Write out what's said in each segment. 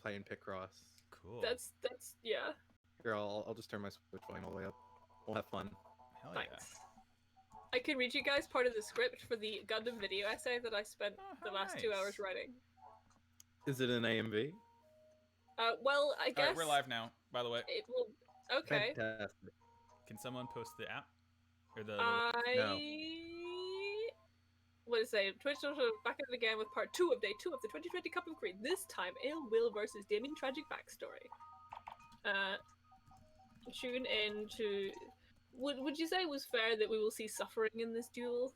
playing Picross. Cool. That's yeah. Here, I'll just turn my Switch volume all the way up. We'll have fun. Hell Thanks. I can read you guys part of the script for the Gundam video essay that I spent the last 2 hours writing. Is it an AMV? Well, I guess. All right, we're live now. By the way. It will. Okay. Fantastic. Can someone post the app or the? No. What is it? Twitch social back at it again with part 2 of day 2 of the 2020 Cup of Creed. This time, Ill Will versus Damian Tragicbackstory. Tune in to. Would you say it was fair that we will see suffering in this duel?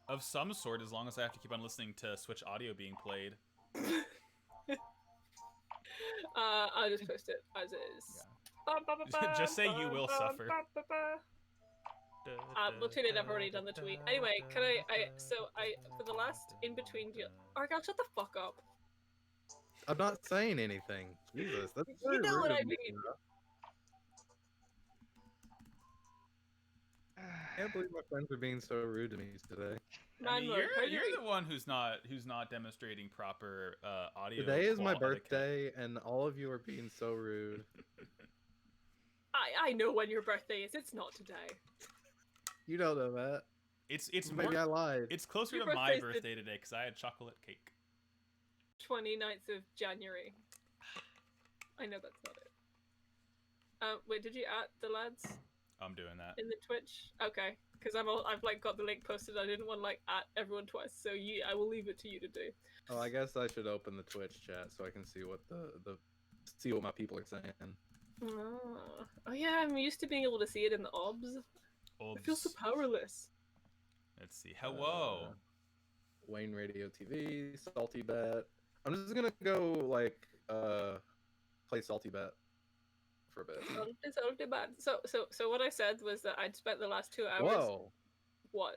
Of some sort, as long as I have to keep on listening to Switch audio being played. I'll just post it as it is. Yeah. Just say you will suffer. Well, tune in. I've already done the tweet. Anyway, can I for the last in between deal. Argyle, shut the fuck up. I'm not saying anything. Jesus, that's You know what I mean. I can't believe my friends are being so rude to me today. I mean, you're the one who's not demonstrating proper audio. Today is my birthday, and all of you are being so rude. I know when your birthday is. It's not today. You don't know that. It's maybe more, I lied. It's closer to my birthday today because I had chocolate cake. 29th of January. I know that's not it. Wait, did you at the lads? I'm doing that in the Twitch. Okay, because I've like got the link posted. I didn't want to like at everyone twice, so I will leave it to you to do. Oh, I guess I should open the Twitch chat so I can see what see what my people are saying. Oh yeah, I'm used to being able to see it in the obs. I feel so powerless. Let's see. Hello. Wayne Radio TV, Salty Bet. I'm just gonna go like play Salty Bet for a bit. Salty Bet. So what I said was that I'd spent the last 2 hours. Whoa. What?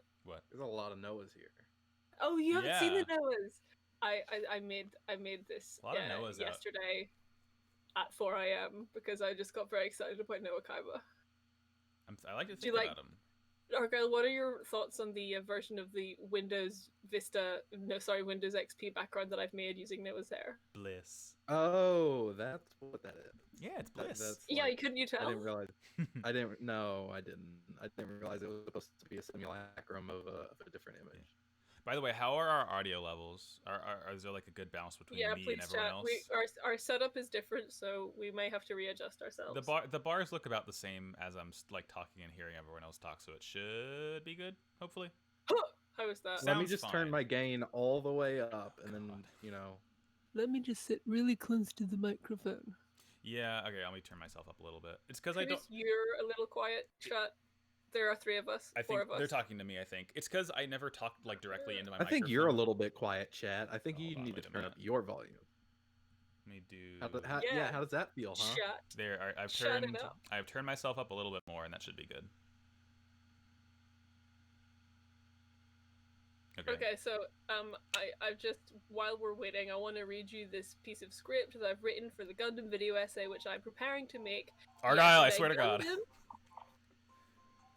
There's a lot of Noahs here. Oh, you haven't seen the Noahs. I made this a lot of Noahs yesterday at 4 a.m. because I just got very excited about Noah Kaiba. I like to think about him. Argyle, what are your thoughts on the version of the Windows XP background that I've made using Noah's hair? Bliss. Oh, that's what that is. Yeah, it's Bliss. Couldn't you tell? I didn't realize. I didn't realize it was supposed to be a simulacrum of a different image. By the way, how are our audio levels? Is there like a good balance between me and everyone else? Our setup is different, so we may have to readjust ourselves. The bars look about the same as I'm like talking and hearing everyone else talk, so it should be good, hopefully. How is that? Let me just turn my gain all the way up, and then Let me just sit really close to the microphone. Yeah, okay. Let me turn myself up a little bit. It's because I don't. You're a little quiet, chat. There are 3 of us. I think 4 of us. They're talking to me. I think it's because I never talked like directly into my. I think you're a little bit quiet, chat. I think you need to turn up your volume. Let me do. How does that feel, huh? Chat. There, I've turned myself up a little bit more, and that should be good. Okay, so I've just while we're waiting, I want to read you this piece of script that I've written for the Gundam video essay, which I'm preparing to make. Argyle, I swear to God.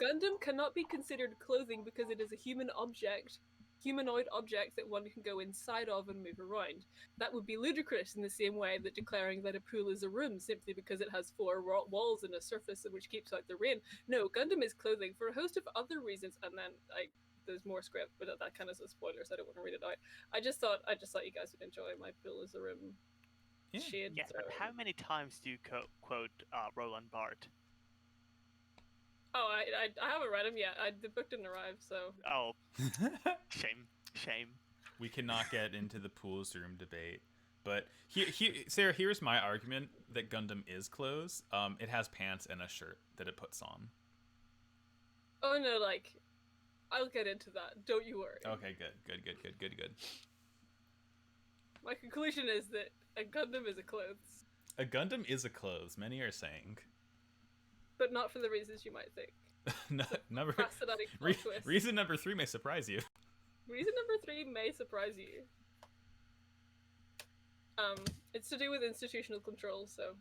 Gundam cannot be considered clothing because it is a humanoid object that one can go inside of and move around. That would be ludicrous in the same way that declaring that a pool is a room simply because it has 4 walls and a surface which keeps out the rain. No, Gundam is clothing for a host of other reasons, and then there's more script, but that kind of is a spoiler, so I don't want to read it out. I just thought you guys would enjoy my pool is a room. Shade. Yes, but how many times do you quote Roland Barthes? Oh, I haven't read him yet. The book didn't arrive, so. Oh, shame. We cannot get into the pools room debate, but Sarah, here's my argument that Gundam is clothes. It has pants and a shirt that it puts on. Oh no, I'll get into that. Don't you worry. Okay, good. My conclusion is that a Gundam is a clothes. A Gundam is a clothes. Many are saying. But not for the reasons you might think. Reason number 3 may surprise you. Reason number 3 may surprise you. It's to do with institutional control, so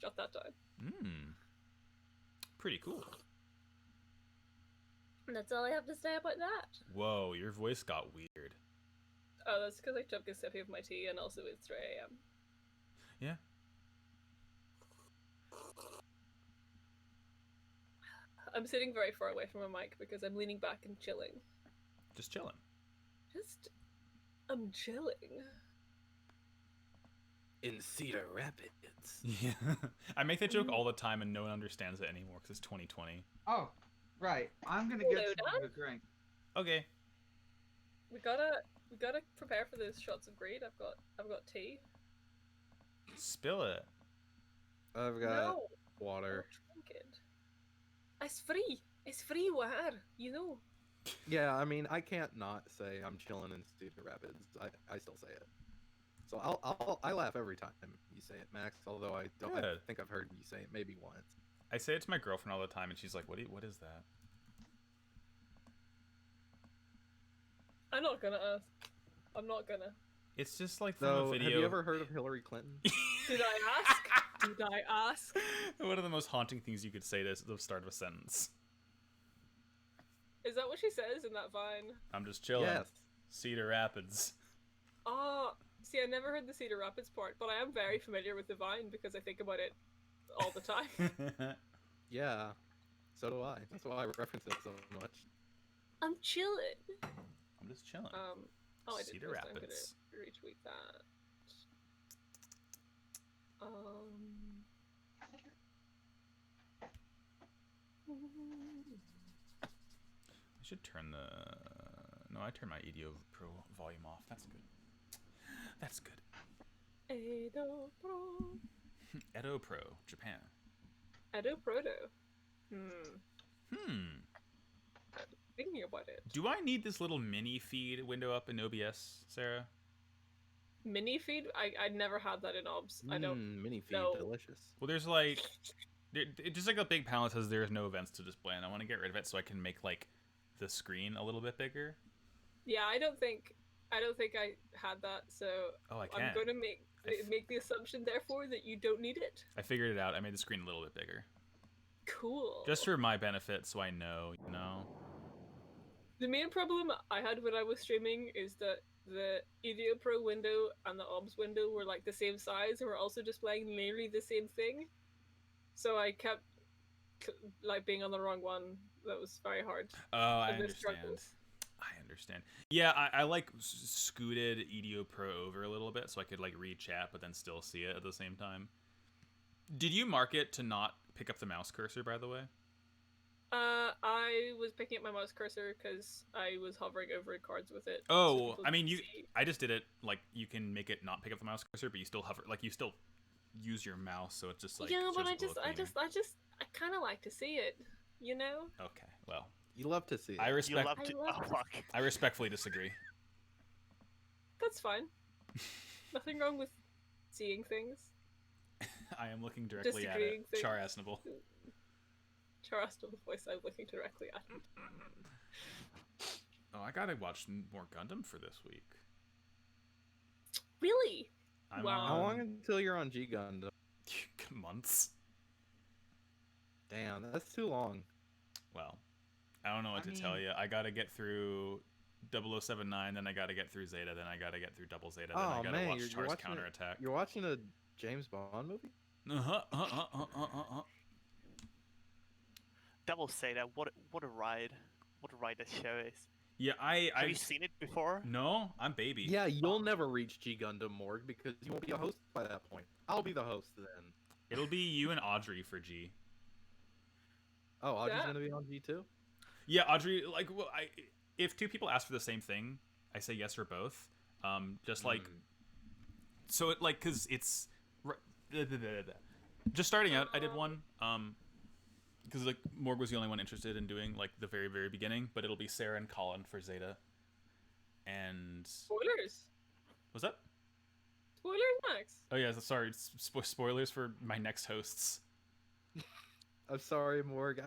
jot that down. Pretty cool. And that's all I have to say about that. Whoa, your voice got weird. Oh, that's because I took a sip of my tea, and also it's 3 a.m. Yeah. I'm sitting very far away from my mic because I'm leaning back and chilling. Just chilling. I'm chilling. In Cedar Rapids. Yeah. I make that joke all the time and no one understands it anymore because it's 2020. Oh, right. I'm gonna Hello, get something Dad? to drink. Okay. We gotta prepare for those shots of greed. I've got tea. Spill it. I've got No, water. don't drink it. It's free. It's free water. You know. Yeah, I mean, I can't not say I'm chilling in Cedar Rapids. I still say it. So I laugh every time you say it, Max. Although I don't. I Good. think I've heard you say it maybe once. I say it to my girlfriend all the time, and she's like, "What is that?" I'm not gonna ask. I'm not gonna. It's just like from So, a video. have you ever heard of Hillary Clinton? Did I ask? Did I ask? One of the most haunting things you could say to the start of a sentence. Is that what she says in that vine? I'm just chilling. Yes. Cedar Rapids. Oh, see, I never heard the Cedar Rapids part, but I am very familiar with the vine because I think about it all the time. Yeah. So do I. That's why I reference it so much. I'm chilling. I'm just chilling. Oh, I did Cedar post, I'm Rapids. gonna retweet that. I should turn the... No, I turned my EDO Pro volume off. That's good. That's good. Edo Pro. Edo Pro, Japan. Edo Proto. Thinking about it. Do I need this little mini feed window up in OBS, Sarah? Mini feed? I never had that in OBS. I don't. Mini feed, know. delicious. Well, there's like... just like a big panel that says there's no events to display, and I want to get rid of it so I can make like the screen a little bit bigger. Yeah, I don't think I had that, so Oh, I can. I'm going to make the assumption, therefore, that you don't need it. I figured it out. I made the screen a little bit bigger. Cool. Just for my benefit, so I know, you know? The main problem I had when I was streaming is that the EDO Pro window and the OBS window were like the same size and were also displaying nearly the same thing. So I kept like being on the wrong one. That was very hard. Oh, I And the understand. struggles. I understand. Yeah, I like scooted EDO Pro over a little bit so I could like read chat but then still see it at the same time. Did you mark it to not pick up the mouse cursor, by the way? I was picking up my mouse cursor because I was hovering over cards with it. Oh, so people I mean, could see. I just did it like you can make it not pick up the mouse cursor, but you still hover, like you still use your mouse, so it's just like Yeah, but shows I a little cleaner. I kind of like to see it, you know. Okay, well, You love to see it. I You respect. love to. I love Oh it. fuck. I respectfully disagree. That's fine. Nothing wrong with seeing things. I am looking directly at Disagreeing it. things. Char Asnable. Charles the voice I'm looking directly at. Oh, I gotta watch more Gundam for this week. Really? I'm Wow. How on long until you're on G Gundam? months. Damn, that's too long. Well, I don't know what I to tell mean- you. I gotta get through 0079, then I gotta get through Zeta, then I gotta get through Double Zeta, then I Oh gotta man, watch you're Char's watching Counterattack. You're watching a James Bond movie? Double Zeta. What a ride. What a ride that show is. Yeah, Have you I seen it before? no, I'm baby. Yeah, you'll never reach G Gundam, Morg, because you won't be a host by that point. I'll be the host then. It'll be you and Audrey for G. Oh, Audrey's Yeah. gonna be on G too? Yeah, Audrey. Like, well, if two people ask for the same thing, I say yes for both. Just like, so it like, cause it's just starting out. I did one. Because like Morg was the only one interested in doing like the very very beginning, but it'll be Sarah and Colin for Zeta. And Spoilers. was that? Spoilers, Max. Oh yeah, sorry. Spoilers for my next hosts. I'm sorry, Morg.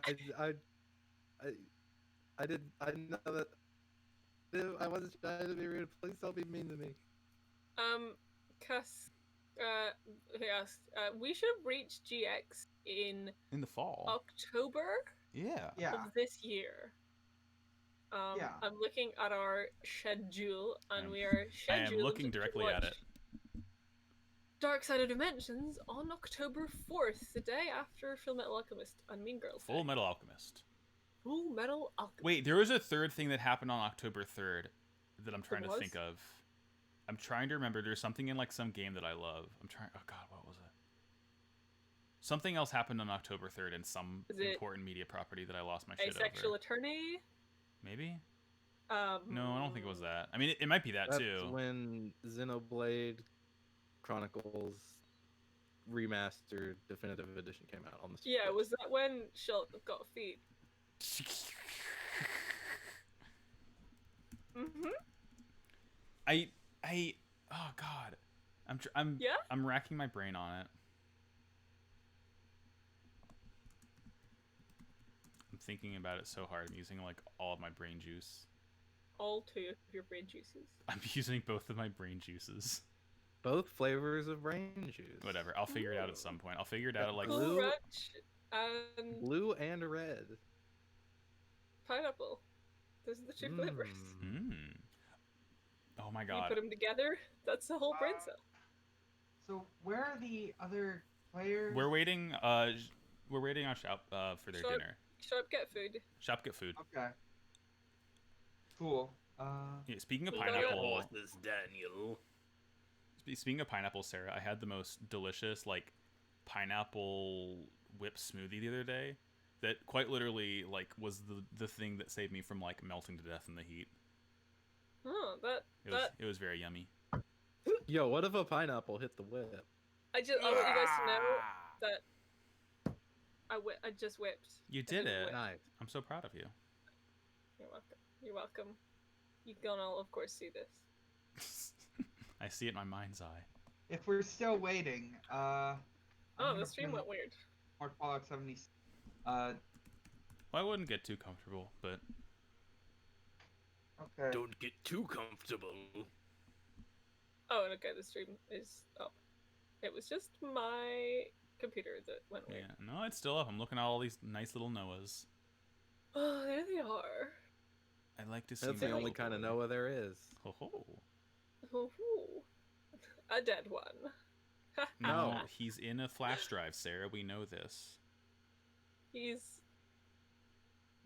I didn't know that. I wasn't trying to be rude. Please don't be mean to me. Cass, he asked, we should have reached GX in In the fall. October Yeah. Yeah. of this year. Yeah. I'm looking at our schedule, and we are I scheduled. am looking to directly at watch it. Dark Side of Dimensions on October 4th, the day after Full Metal Alchemist and Mean Girls. Full Metal Alchemist. Full Metal Alchemist. Wait, there was a third thing that happened on October 3rd that I'm trying to was? think of. I'm trying to remember. There's something in like some game that I love. Oh god, what was it? Something else happened on October 3rd in some important media property that I lost my shit Asexual over. Attorney? Maybe? No, I don't think it was that. I mean, it might be that That's too. when Xenoblade Chronicles Remastered Definitive Edition came out on the Switch. Yeah, was that when Shult got feet? Mm-hmm. Oh god, Yeah? I'm racking my brain on it. I'm thinking about it so hard. I'm using like all of my brain juice. All 2 of your brain juices. I'm using both of my brain juices. Both flavors of brain juice. Whatever, I'll figure it out at some point. I'll figure it out at like Cool Blue- Ranch and Blue and red. pineapple. Those are the 2 flavors. Oh my You god. put them together, that's the whole brain cell. So where are the other players? We're waiting on Shop for their Shop. dinner. Shop, get food. Shop get food. Okay. Cool. Yeah, speaking of Oh, pineapple, this Daniel. speaking of pineapple, Sarah, I had the most delicious like pineapple whip smoothie the other day. That quite literally like was the thing that saved me from like melting to death in the heat. Oh, It was very yummy. Yo, what if a pineapple hit the whip? I want you guys to know that I just whipped. You did it. Nice. I'm so proud of you. You're welcome. You're welcome. You can all, of course, see this. I see it in my mind's eye. If we're still waiting, Oh, the stream went weird. More Fallout 70. Well, I wouldn't get too comfortable, but Okay. Don't get too comfortable. Oh, okay, the stream is up. It was just my computer that went weird. yeah, no, it's still up. I'm looking at all these nice little Noahs. Oh, there they are. I like to see. That's my the only little kind of boy. Noah there is. Ho ho. Ooh, a dead one. No, No. he's in a flash drive, Sarah. We know this. He's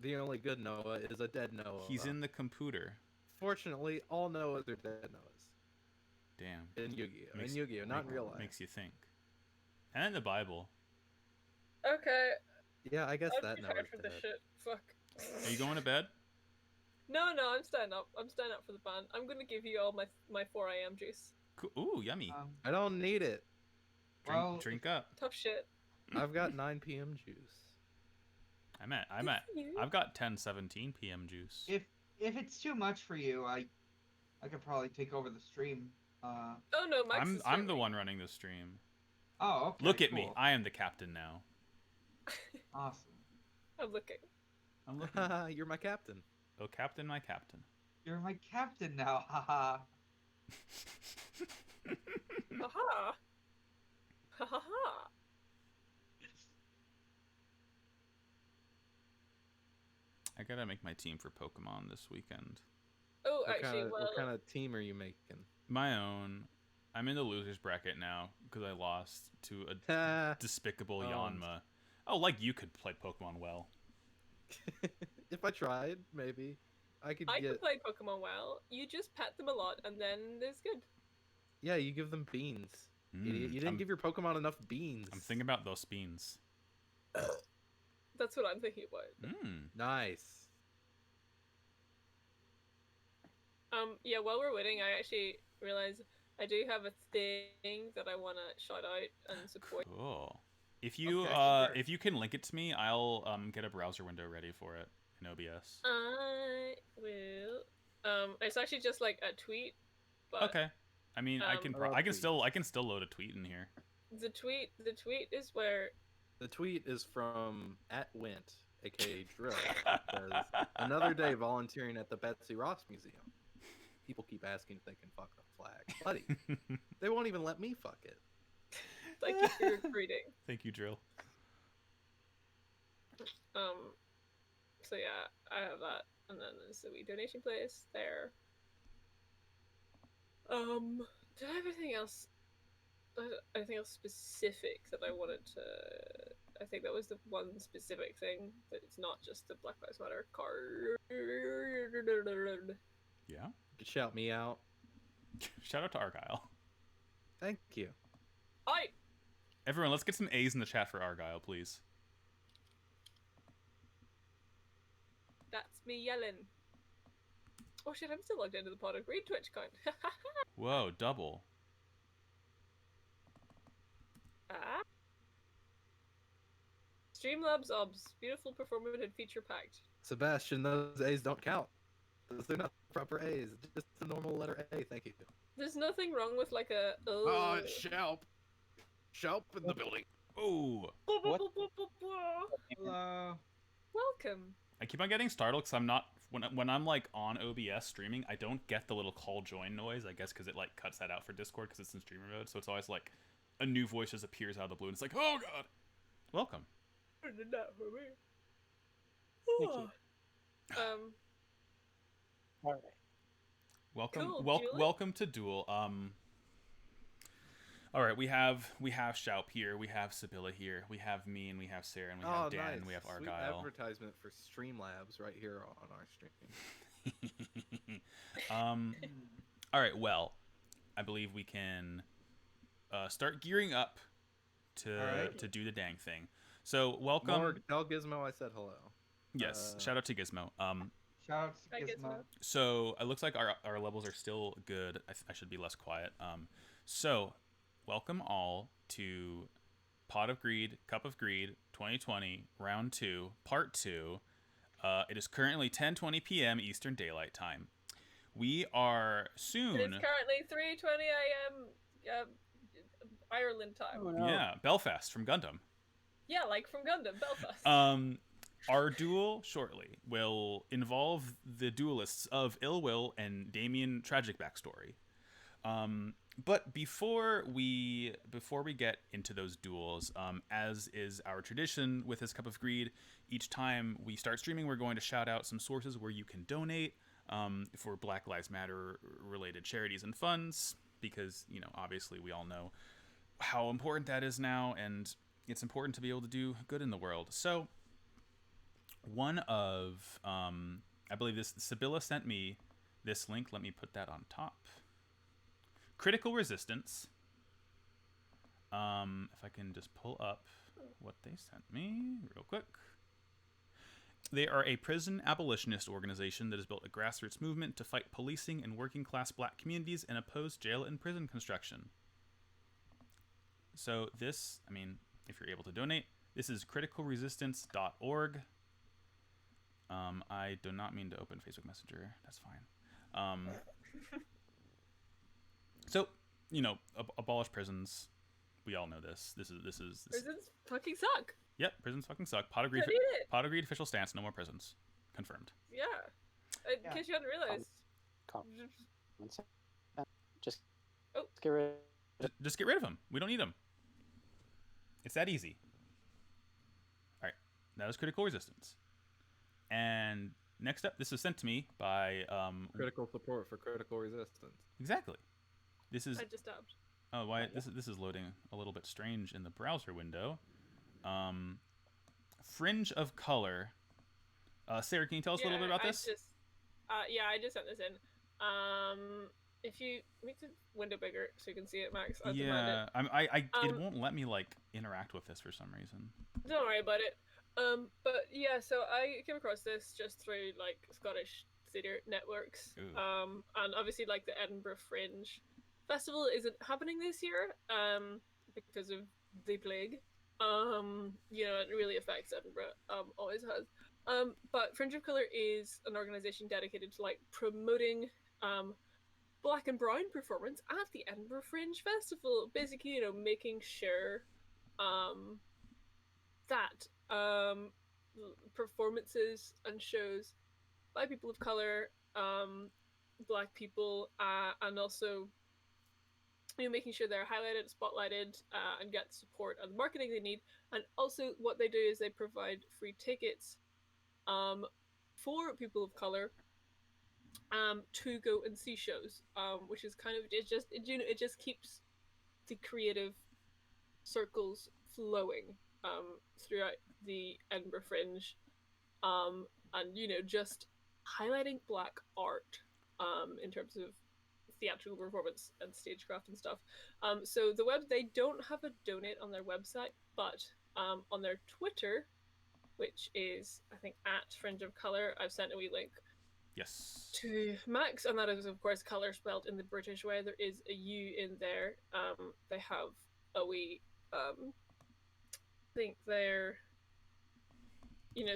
The only good Noah is a dead Noah. He's in the computer. Fortunately, all Noahs are dead Noahs. Damn. In Yu-Gi-Oh! Makes- In Yu-Gi-Oh! Not in real life. Makes you think. And in the Bible. okay. Yeah, I guess I'm that too Noah's tired for this dead. shit. Fuck. Are you going to bed? No, I'm staying up. I'm staying up for the band. I'm gonna give you all my 4 a.m. juice. Cool. Ooh, yummy. I don't need it. Drink up. Tough shit. I've got 9 p.m. juice. I've got 10:17 p.m. juice. If it's too much for you, I could probably take over the stream. Oh no, Max is I'm the streaming. one running the stream. Oh, okay. Look at me. cool. I am the captain now. Awesome. I'm looking. I'm looking. You're my captain. Oh, captain, my captain. You're my captain now. Haha. Aha! Ha ha ha! I gotta make my team for Pokemon this weekend. Oh, What actually, kind of, well, what kind of team are you making? My own. I'm in the losers bracket now because I lost to a despicable Yanma. Oh, like you could play Pokemon well. If I tried, maybe I could I get. can play Pokemon well. You just pet them a lot, and then it's good. Yeah, you give them beans. Idiot. You didn't I'm- give your Pokemon enough beans. I'm thinking about those beans. That's what I'm thinking about. Nice. Yeah, while we're waiting, I actually realized I do have a thing that I want to shout out and support. Cool. If you Okay, sure. if you can link it to me, I'll get a browser window ready for it in OBS. I will. It's actually just like a tweet, but Okay. I mean, I can love I can tweets. still load a tweet in here. the tweet is where The tweet is from @Wint, aka Drill. It says, another day volunteering at the Betsy Ross Museum. People keep asking if they can fuck the flag. Buddy, they won't even let me fuck it. thank you for your greeting. Thank you, Drill. So yeah, I have that, and then there's the wee donation place there. Did I have anything else? I think it's specific that I wanted to. I think that was the one specific thing that it's not just the Black Lives Matter card. Yeah. You could shout me out. Shout out to Argyle. Thank you. I Everyone, let's get some A's in the chat for Argyle, please. That's me yelling. Oh shit! I'm still logged into the Pod of Greed Twitch account. Whoa, double. Ah. Streamlabs obs, beautiful performative feature packed. Sebastian, those A's don't count. Those are not proper A's. Just the normal letter A. Thank you. There's nothing wrong with like a. Oh, it's Shelp. Shelp in the building. Oh, Hello. Welcome. I keep on getting startled because I'm not when I'm like on OBS streaming, I don't get the little call join noise. I guess because it like cuts that out for Discord because it's in streamer mode. So it's always like a new voice just appears out of the blue and it's like, oh god, welcome. Thank you. All right. Welcome, Cool, Julie. welcome to Duel. All right, we have Shaup here, we have Sibylla here, we have me, and we have Sarah, and we have Dan, nice. and we have Sweet Argyle. advertisement for Streamlabs right here on our stream. All right, well, I believe we can start gearing up to do the dang thing. So welcome. Morg, tell Gizmo I said hello. Yes, shout out to Gizmo. Shout out I to guess Gizmo. not. So it looks like our levels are still good. I should be less quiet. So welcome all to Pot of Greed, Cup of Greed 2020, Round 2, Part 2. It is currently 10:20 p.m. Eastern Daylight Time. We are soon. It's currently 3:20 a.m. Ireland time. Oh, no. Yeah, Belfast from Gundam. Yeah, like from Gundam, Belfast. Our duel shortly will involve the duelists of Ill Will and Damian Tragicbackstory. But before we get into those duels, as is our tradition with this Cup of Greed, each time we start streaming, we're going to shout out some sources where you can donate for Black Lives Matter related charities and funds, because, you know, obviously we all know how important that is now, and it's important to be able to do good in the world. So one of, I believe this, Sibylla sent me this link. Let me put that on top. Critical Resistance. If I can just pull up what they sent me real quick. They are a prison abolitionist organization that has built a grassroots movement to fight policing in working class black communities and oppose jail and prison construction. So this, I mean, if you're able to donate, this is criticalresistance.org. I do not mean to open Facebook Messenger. That's fine. So, you know, abolish prisons. We all know this. This is. Prisons fucking suck. Yep, prisons fucking suck. Pot of Greed. Don't need it. Pot of Greed official stance. No more prisons. Confirmed. Yeah. In Yeah. case you hadn't realized. Just Oh. get rid. Just get rid of them. We don't need them. It's that easy. All right, that is Critical Resistance. And next up, this was sent to me by Critical support for critical resistance. exactly. This is I just stopped. oh why this is loading a little bit strange in the browser window. Fringe of Color. Sarah, can you tell us a little bit about this? I just sent this in. If you make the window bigger so you can see it, Max. I'll demand it. It won't let me like interact with this for some reason. Don't worry about it. But yeah, so I came across this just through like Scottish theatre networks. Ooh. And obviously like the Edinburgh Fringe Festival isn't happening this year, because of the plague. You know, it really affects Edinburgh. Always has. But Fringe of Colour is an organisation dedicated to like promoting black and brown performance at the Edinburgh Fringe Festival. Basically, you know, making sure that performances and shows by people of color, black people, and also, you know, making sure they're highlighted, spotlighted, and get the support and the marketing they need. And also, what they do is they provide free tickets for people of color to go and see shows, which is kind of it just keeps the creative circles flowing throughout the Edinburgh Fringe, and just highlighting black art in terms of theatrical performance and stagecraft and stuff. So they don't have a donate on their website, but on their Twitter, which is I think at Fringe of Color, I've sent a wee link Yes. to Max, and that is of course color spelled in the British way. There is a U in there. They have a wee I think they're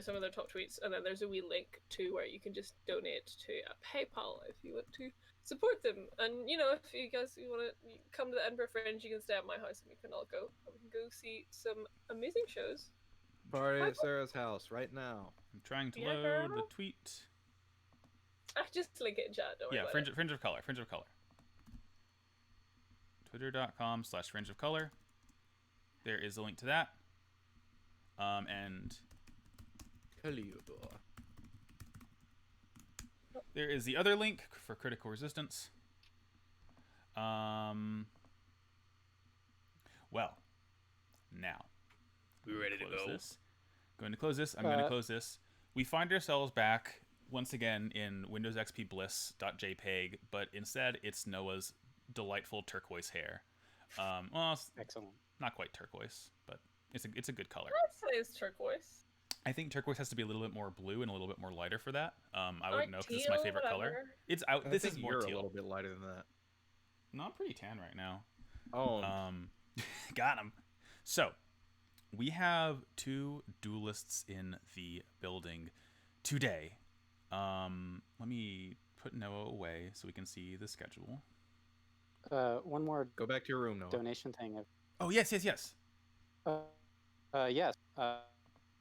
some of their top tweets, and then there's a wee link to where you can just donate to a PayPal if you want to support them. And if you guys want to come to the Edinburgh Fringe, you can stay at my house and we can all go. We can go see some amazing shows. Party at Sarah's house right now. I'm trying to Yeah, load girl. the tweet. I just link it in chat. Don't worry Yeah, about Fringe of Color. Fringe of Color. Twitter.com/Fringe of Color. There is a link to that. And there is the other link for Critical Resistance. Well, now We ready to go? this. Going to close this. I'm going to close this. We find ourselves back once again in Windows XP Bliss.jpg, but instead it's Noah's delightful turquoise hair. Well, it's Excellent. not quite turquoise, but it's a good color. I'd say it's turquoise. I think turquoise has to be a little bit more blue and a little bit more lighter for that. I wouldn't know if this is teal, my favorite color. whatever. It's out. This I is think more you're teal. a little bit lighter than that. No, I'm pretty tan right now. Oh, Got him. So, we have two duelists in the building today. Let me put Noah away so we can see the schedule. One more go back to your room, Noah. donation thing. Oh, yes. Yes.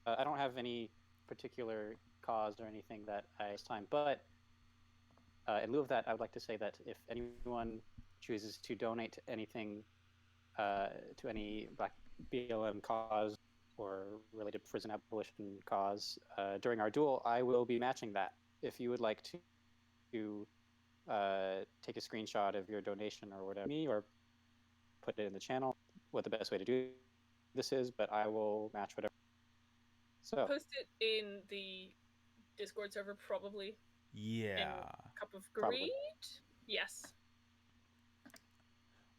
I don't have any particular cause or anything that this time, but in lieu of that, I would like to say that if anyone chooses to donate anything to any Black BLM cause or related prison abolition cause during our duel, I will be matching that. If you would like to take a screenshot of your donation or whatever, or put it in the channel, what the best way to do this is, but I will match whatever. So Post it in the Discord server, probably. Yeah. Cup of Probably. Greed? Yes.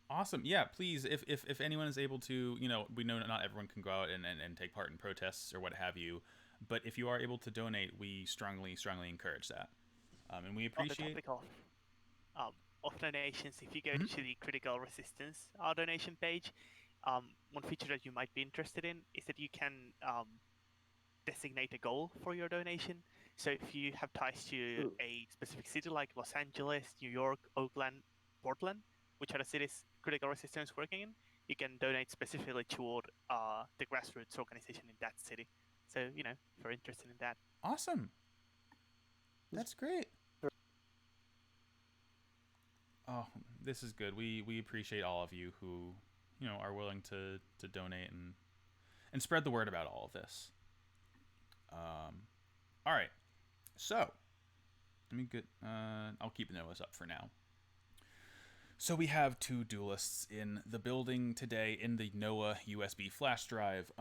Awesome. Yeah, please, if anyone is able to, we know not everyone can go out and take part in protests or what have you, but if you are able to donate, we strongly encourage that. And we appreciate... Of donations, if you go to the Critical Resistance donation page, one feature that you might be interested in is that you can designate a goal for your donation. So if you have ties to a specific city like Los Angeles, New York, Oakland, Portland, which are the cities Critical Resistance is working in, you can donate specifically toward the grassroots organization in that city. So, if you're interested in that. Awesome. That's great. Oh, this is good. We appreciate all of you who, are willing to donate and spread the word about all of this. All right. So, let me get I'll keep Noah's up for now. So we have two duelists in the building today in the Noah USB flash drive.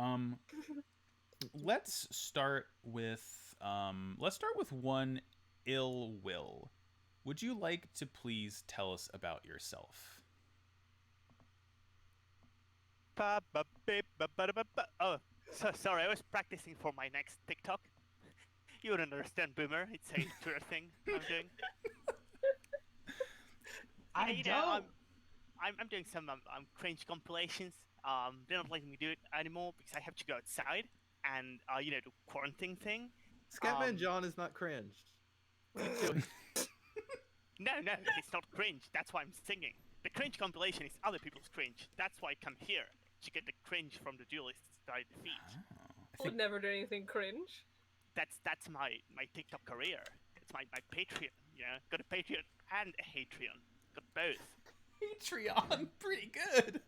Let's start with one Ill Will. Would you like to please tell us about yourself? Oh, so sorry, I was practicing for my next TikTok. You wouldn't understand, Boomer. It's a Twitter thing I'm doing. I'm doing some cringe compilations. They're not letting me do it anymore because I have to go outside and the quarantine thing. Scatman John is not cringe. No, it's not cringe. That's why I'm singing. The cringe compilation is other people's cringe. That's why I come here to get the cringe from the duelists that I defeat. I would never do anything cringe. That's my TikTok career. It's my Patreon. Got a Patreon and a Hatreon. Got both. Patreon, pretty good.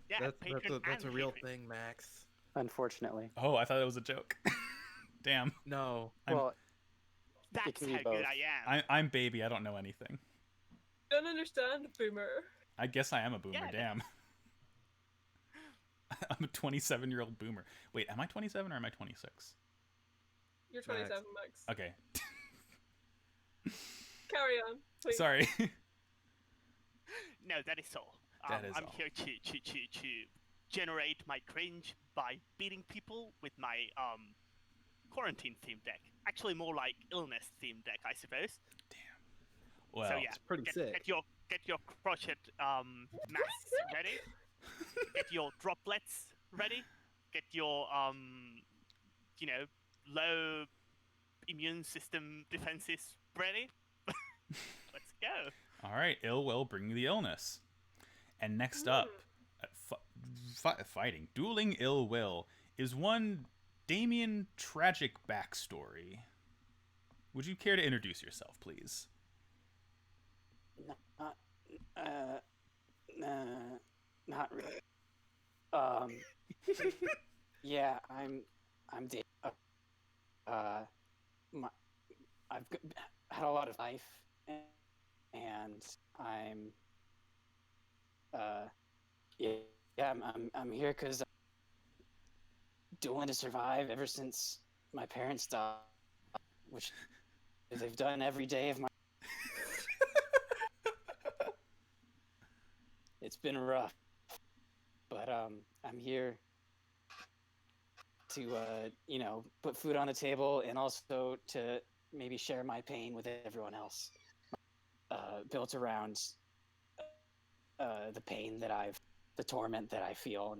Yeah, that's a real Patreon. thing, Max. unfortunately. Oh, I thought it was a joke. Damn. No. Well, That's can be how both. good I am. I'm baby. I don't know anything. Don't understand, Boomer. I guess I am a boomer. Yeah, Damn. I'm a 27-year-old boomer. Wait, am I 27 or am I 26? You're 27, Max. Okay. Carry on, please. Sorry. No, that is all. That is I'm all. here to generate my cringe by beating people with my quarantine themed deck. Actually, more like illness themed deck, I suppose. Well, So yeah, it's pretty sick. Get your crochet masks ready. Get your droplets ready. Get your low immune system defenses ready. Let's go. all right. Ill will bring the illness. And next up, fighting, dueling ill will, is one Damian Tragicbackstory. Would you care to introduce yourself, please? Not really. Yeah, I'm Dave. I've had a lot of life, and I'm here because dueling to survive ever since my parents died, which they've done every day of my. It's been rough, but I'm here to put food on the table and also to maybe share my pain with everyone else, built around the pain the torment that I feel,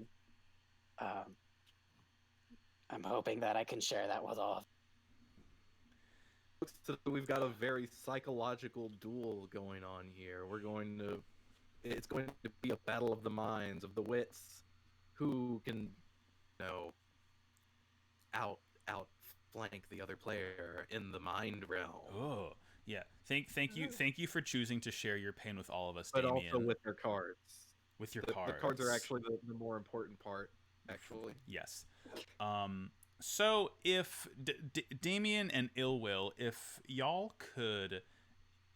and I'm hoping that I can share that with all. So we've got a very psychological duel going on here. It's going to be a battle of the minds, of the wits, who can, outflank the other player in the mind realm. Oh, yeah. Thank you for choosing to share your pain with all of us, But Damian. also with their cards. With your cards. The cards are actually the more important part, actually. Yes. So if Damian and Ill Will, if y'all could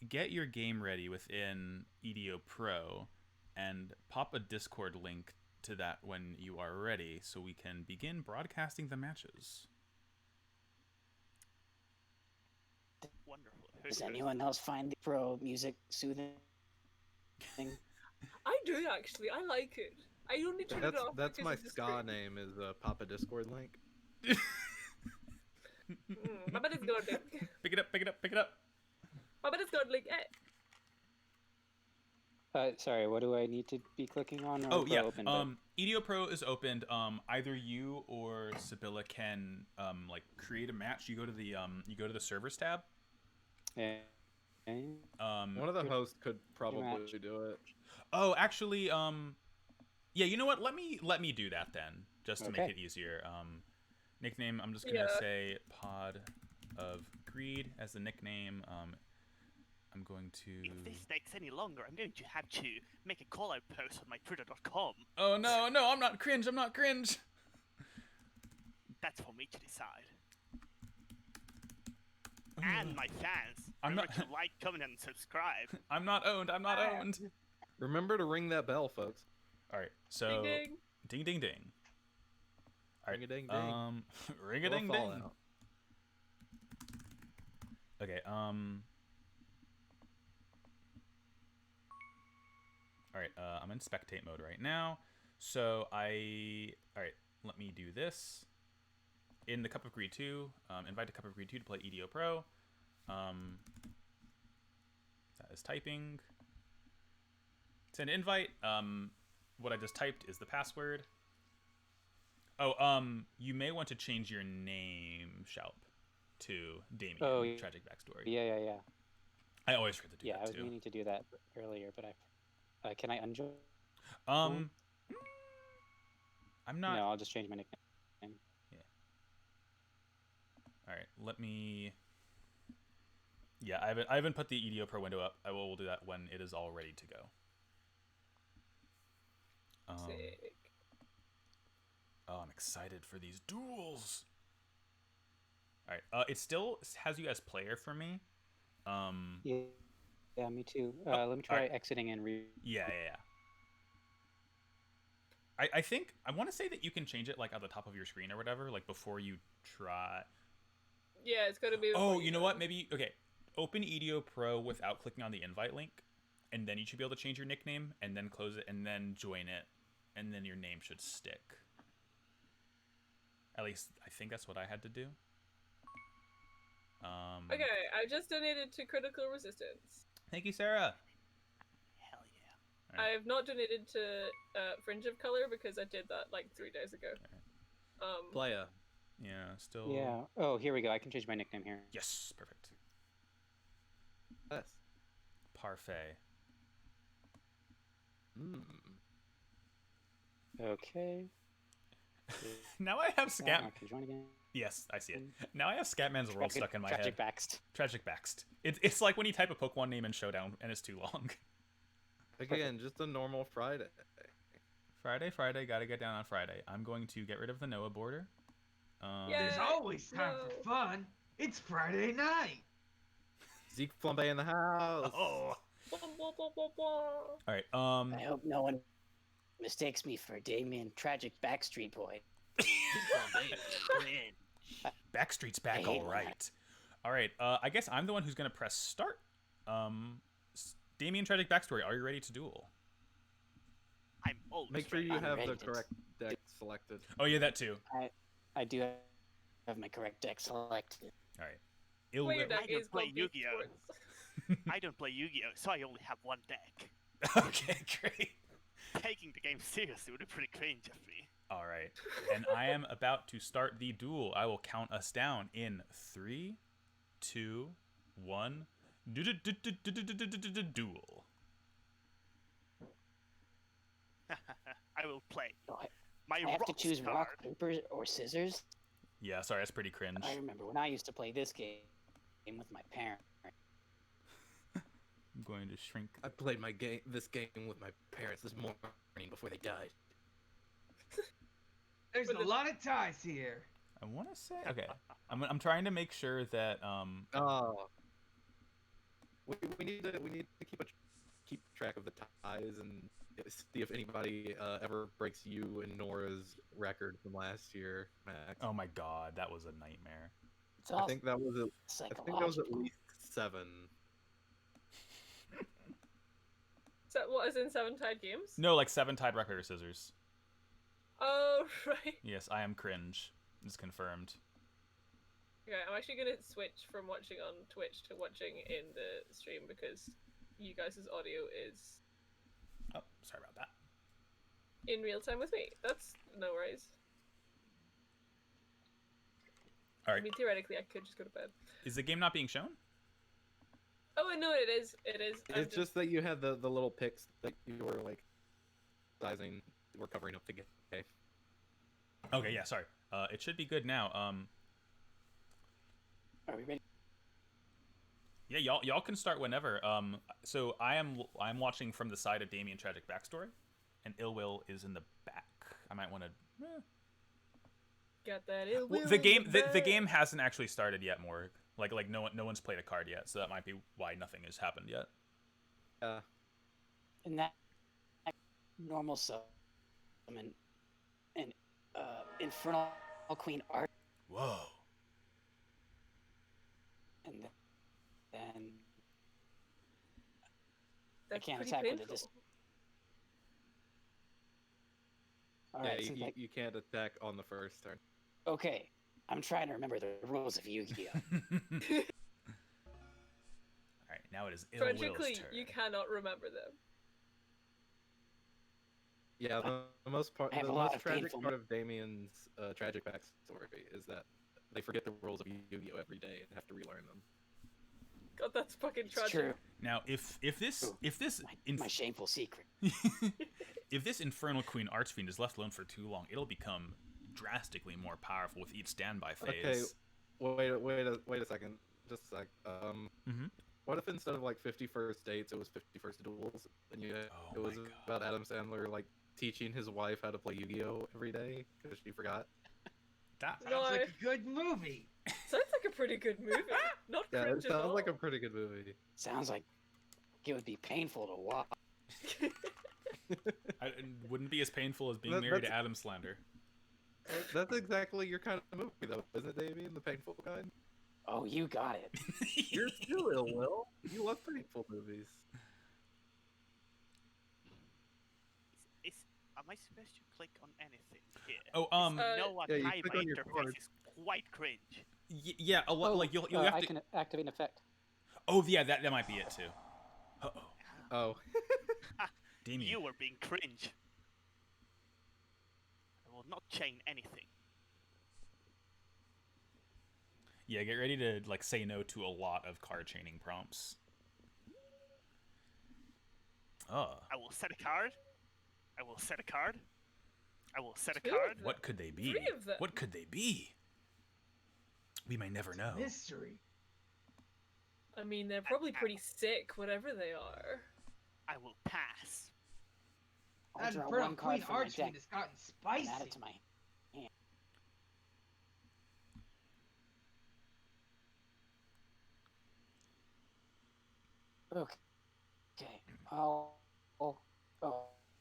get your game ready within EDO Pro and pop a Discord link to that when you are ready so we can begin broadcasting the matches. Wonderful. Does anyone else find the pro music soothing? I do actually. I like it. I only turn it off. That's because my of the ska screen. name is Papa Discord link. Papa Discord link. Pick it up. Papa Discord link. Sorry, what do I need to be clicking on? Oh yeah. EDO Pro is opened. Either you or Sibylla can create a match. You go to the servers tab. One of the hosts could probably do it. Oh, actually, yeah. You know what? Let me do that then, just to make it easier. Nickname. I'm just gonna say Pod of Greed as the nickname. I'm going to. If this takes any longer, I'm going to have to make a call-out post on my Twitter.com. Oh no, I'm not cringe. That's for me to decide. And my fans. Remember to like, comment, and subscribe. I'm not owned. Remember to ring that bell, folks. All right. So. Ding Ding. All right. Ring a ding ding. Ring a ding ding. Okay. All right. I'm in spectate mode right now. So all right. Let me do this. In the Cup of Greed 2, invite a Cup of Greed 2 to play EDO Pro. That is typing. Send invite. What I just typed is the password. Oh, you may want to change your name, Shalp, to Damian Tragicbackstory. Yeah. I always forget to do that, I was meaning to do that earlier, but can I unjoin? I'm not... No, I'll just change my nickname. Yeah. All right, let me... Yeah, I haven't put the EDO Pro window up. We'll do that when it is all ready to go. Sick. Oh, I'm excited for these duels. All right, it still has you as player for me. Yeah, me too. Let me try exiting and Yeah. I think I want to say that you can change it like at the top of your screen or whatever, like before you try. Yeah, it's gotta be. Oh, before you know go. what? Maybe okay. Open EDO Pro without clicking on the invite link, and then you should be able to change your nickname, and then close it, and then join it, and then your name should stick. At least I think that's what I had to do. Okay, I just donated to Critical Resistance. Thank you, Sarah. Hell yeah. Alright. I have not donated to Fringe of Color because I did that like 3 days ago. Playa. Yeah, still. Yeah. Oh, here we go. I can change my nickname here. Yes, perfect. Yes. Parfait. Okay. Now I have Scat. Okay, join again. Yes, I see it. Now I have Scatman's world stuck in my head. Tragicbackstory. It's like when you type a Pokemon name in Showdown and it's too long. Again, just a normal Friday. Friday, gotta get down on Friday. I'm going to get rid of the Noah border. Yeah. There's always time for fun. It's Friday night. Zeke Flambe in the house. Oh. All right. I hope no one mistakes me for Damian Tragicbackstory boy. Backstreet's back, I hate all right. All right. I guess I'm the one who's gonna press start. Damian Tragicbackstory, are you ready to duel? I'm always Make sure ready. you I'm have ready the to- correct deck selected. Oh yeah, that too. I do have my correct deck selected. All right. Ill Well, your will. deck I don't is play called Beast Yu-Gi-Oh. Sports. I don't play Yu-Gi-Oh, so I only have one deck. Okay, great. Taking the game seriously would be pretty cringe of me. All right. And I am about to start the duel. I will count us down in 3, 2, 1. Duel. I will play. No, My I have to rock choose card. rock, paper, or scissors. Yeah, sorry, that's pretty cringe. I remember when I used to play this game with my parents. I'm going to shrink. I played this game with my parents this morning before they died. There's a lot of ties here. I want to say okay. I'm trying to make sure that Oh. We need to keep track of the ties and see if anybody ever breaks you and Nora's record from last year, Max. oh my god, that was a nightmare. It's I all think that was at least 7. So what is in 7 tied games? No, like 7 tied rock paper scissors. Oh right. Yes, I am cringe. It's confirmed. Okay, I'm actually gonna switch from watching on Twitch to watching in the stream because you guys' audio is Oh, sorry about that. in real time with me. That's no worries. All I right. mean, theoretically, I could just go to bed. Is the game not being shown? Oh, no, it is. It is. I'm It's just that you had the little pics that you were like sizing, were covering up the game. Okay. Okay, yeah, sorry. It should be good now. Are we ready? Yeah, y'all can start whenever. So I'm watching from the side of Damian Tragicbackstory, and Ill Will is in the back. I might want to. got that. Ill Well, will the in game the back. game hasn't actually started yet. More like no one's played a card yet, so that might be why nothing has happened yet. In that normal summon, an Infernal Queen Art, Whoa. and then That's can't pretty attack with a painful. All Yeah, right, since you can't attack on the first turn. okay, I'm trying to remember the rules of Yu-Gi-Oh. All right, now it is Ill Will's Tragically, turn. you cannot remember them. Yeah, the most I have the a lot most of tragic painful part of Damien's tragic backstory is that they forget the rules of Yu-Gi-Oh every day and have to relearn them. God, that's fucking It's tragic. true. Now, if this My shameful secret. if this Infernal Queen Archfiend is left alone for too long, it'll become drastically more powerful with each standby phase. Okay, wait a second. Just a sec. Mhm. What if instead of like 51st dates, it was 51st duels, and Oh it was my about Adam Sandler like teaching his wife how to play Yu-Gi-Oh every day because she forgot? That Sounds No. like a good movie. Sounds like a pretty good movie. Not Yeah, cringe it at all. sounds like a pretty good movie. Sounds like it would be painful to watch. It wouldn't be as painful as being That- married to that's- Adam Slander. That's exactly your kind of movie, though, isn't it, Damien? The painful kind. Oh, you got it. You're still ill, Will. You love painful movies. Am I supposed to click on anything here? Oh, Noah yeah, you click on your interface card. is quite cringe. yeah, a lot. Like you'll have I to. can activate an effect. Oh, yeah, that might be it too. Uh-oh. Oh, Damien. You were being cringe. I will not chain anything. Yeah, get ready to like say no to a lot of card chaining prompts. Oh. I will set a card. I will set a card. I will set a Two? card. What could they be? 3 of them. What could they be? We may never know. Mystery. I mean, they're probably pretty sick, whatever they are. I will pass. I'll That draw Infernal one card Queen from my Archfiend deck has gotten and spicy. add it to my hand. Okay.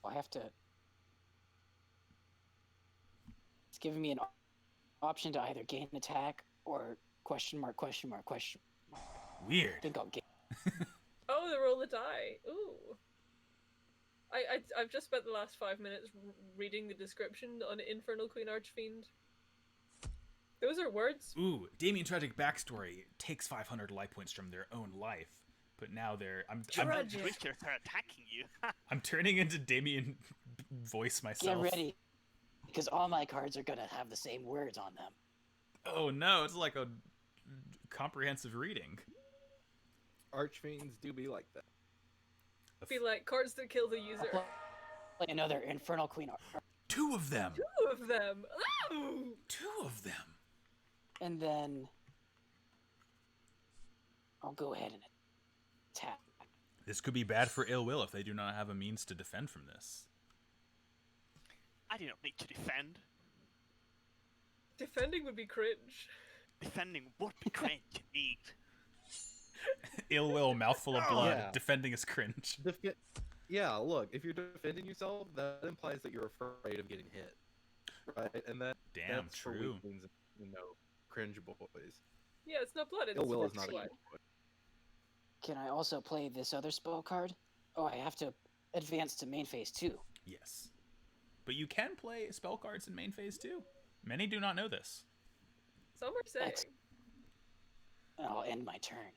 I have to. It's giving me an option to either gain attack or question mark, question mark, question mark. I Weird. think I'll get. Oh, they roll a die. Ooh. I've just spent the last 5 minutes reading the description on Infernal Queen Archfiend. Those are words. Ooh, Damian Tragicbackstory takes 500 life points from their own life, but now I'm Tragic. Creatures are attacking you. I'm turning into Damian voice myself. Get ready, because all my cards are gonna have the same words on them. Oh no, it's like a comprehensive reading. Archfiends do be like that. Be like cards that kill the I'll user. play another Infernal Queen, Two of them. 2 of them. Ooh. 2 of them. and then I'll go ahead and attack. This could be bad for ill will if they do not have a means to defend from this. I do not need to defend. Defending would be cringe. Defending would be cringe indeed. Ill will, mouthful of blood. Yeah. Defending is cringe. Yeah, look, if you're defending yourself, that implies that you're afraid of getting hit, right? And Damn, that's for true. weaklings, cringe boys. Yeah, it's not blood. It's Ill will is not a blood. cringe boy. Can I also play this other spell card? Oh, I have to advance to main phase 2. Yes. But you can play spell cards in main phase too. Many do not know this. Some are saying. Excellent. And I'll end my turn.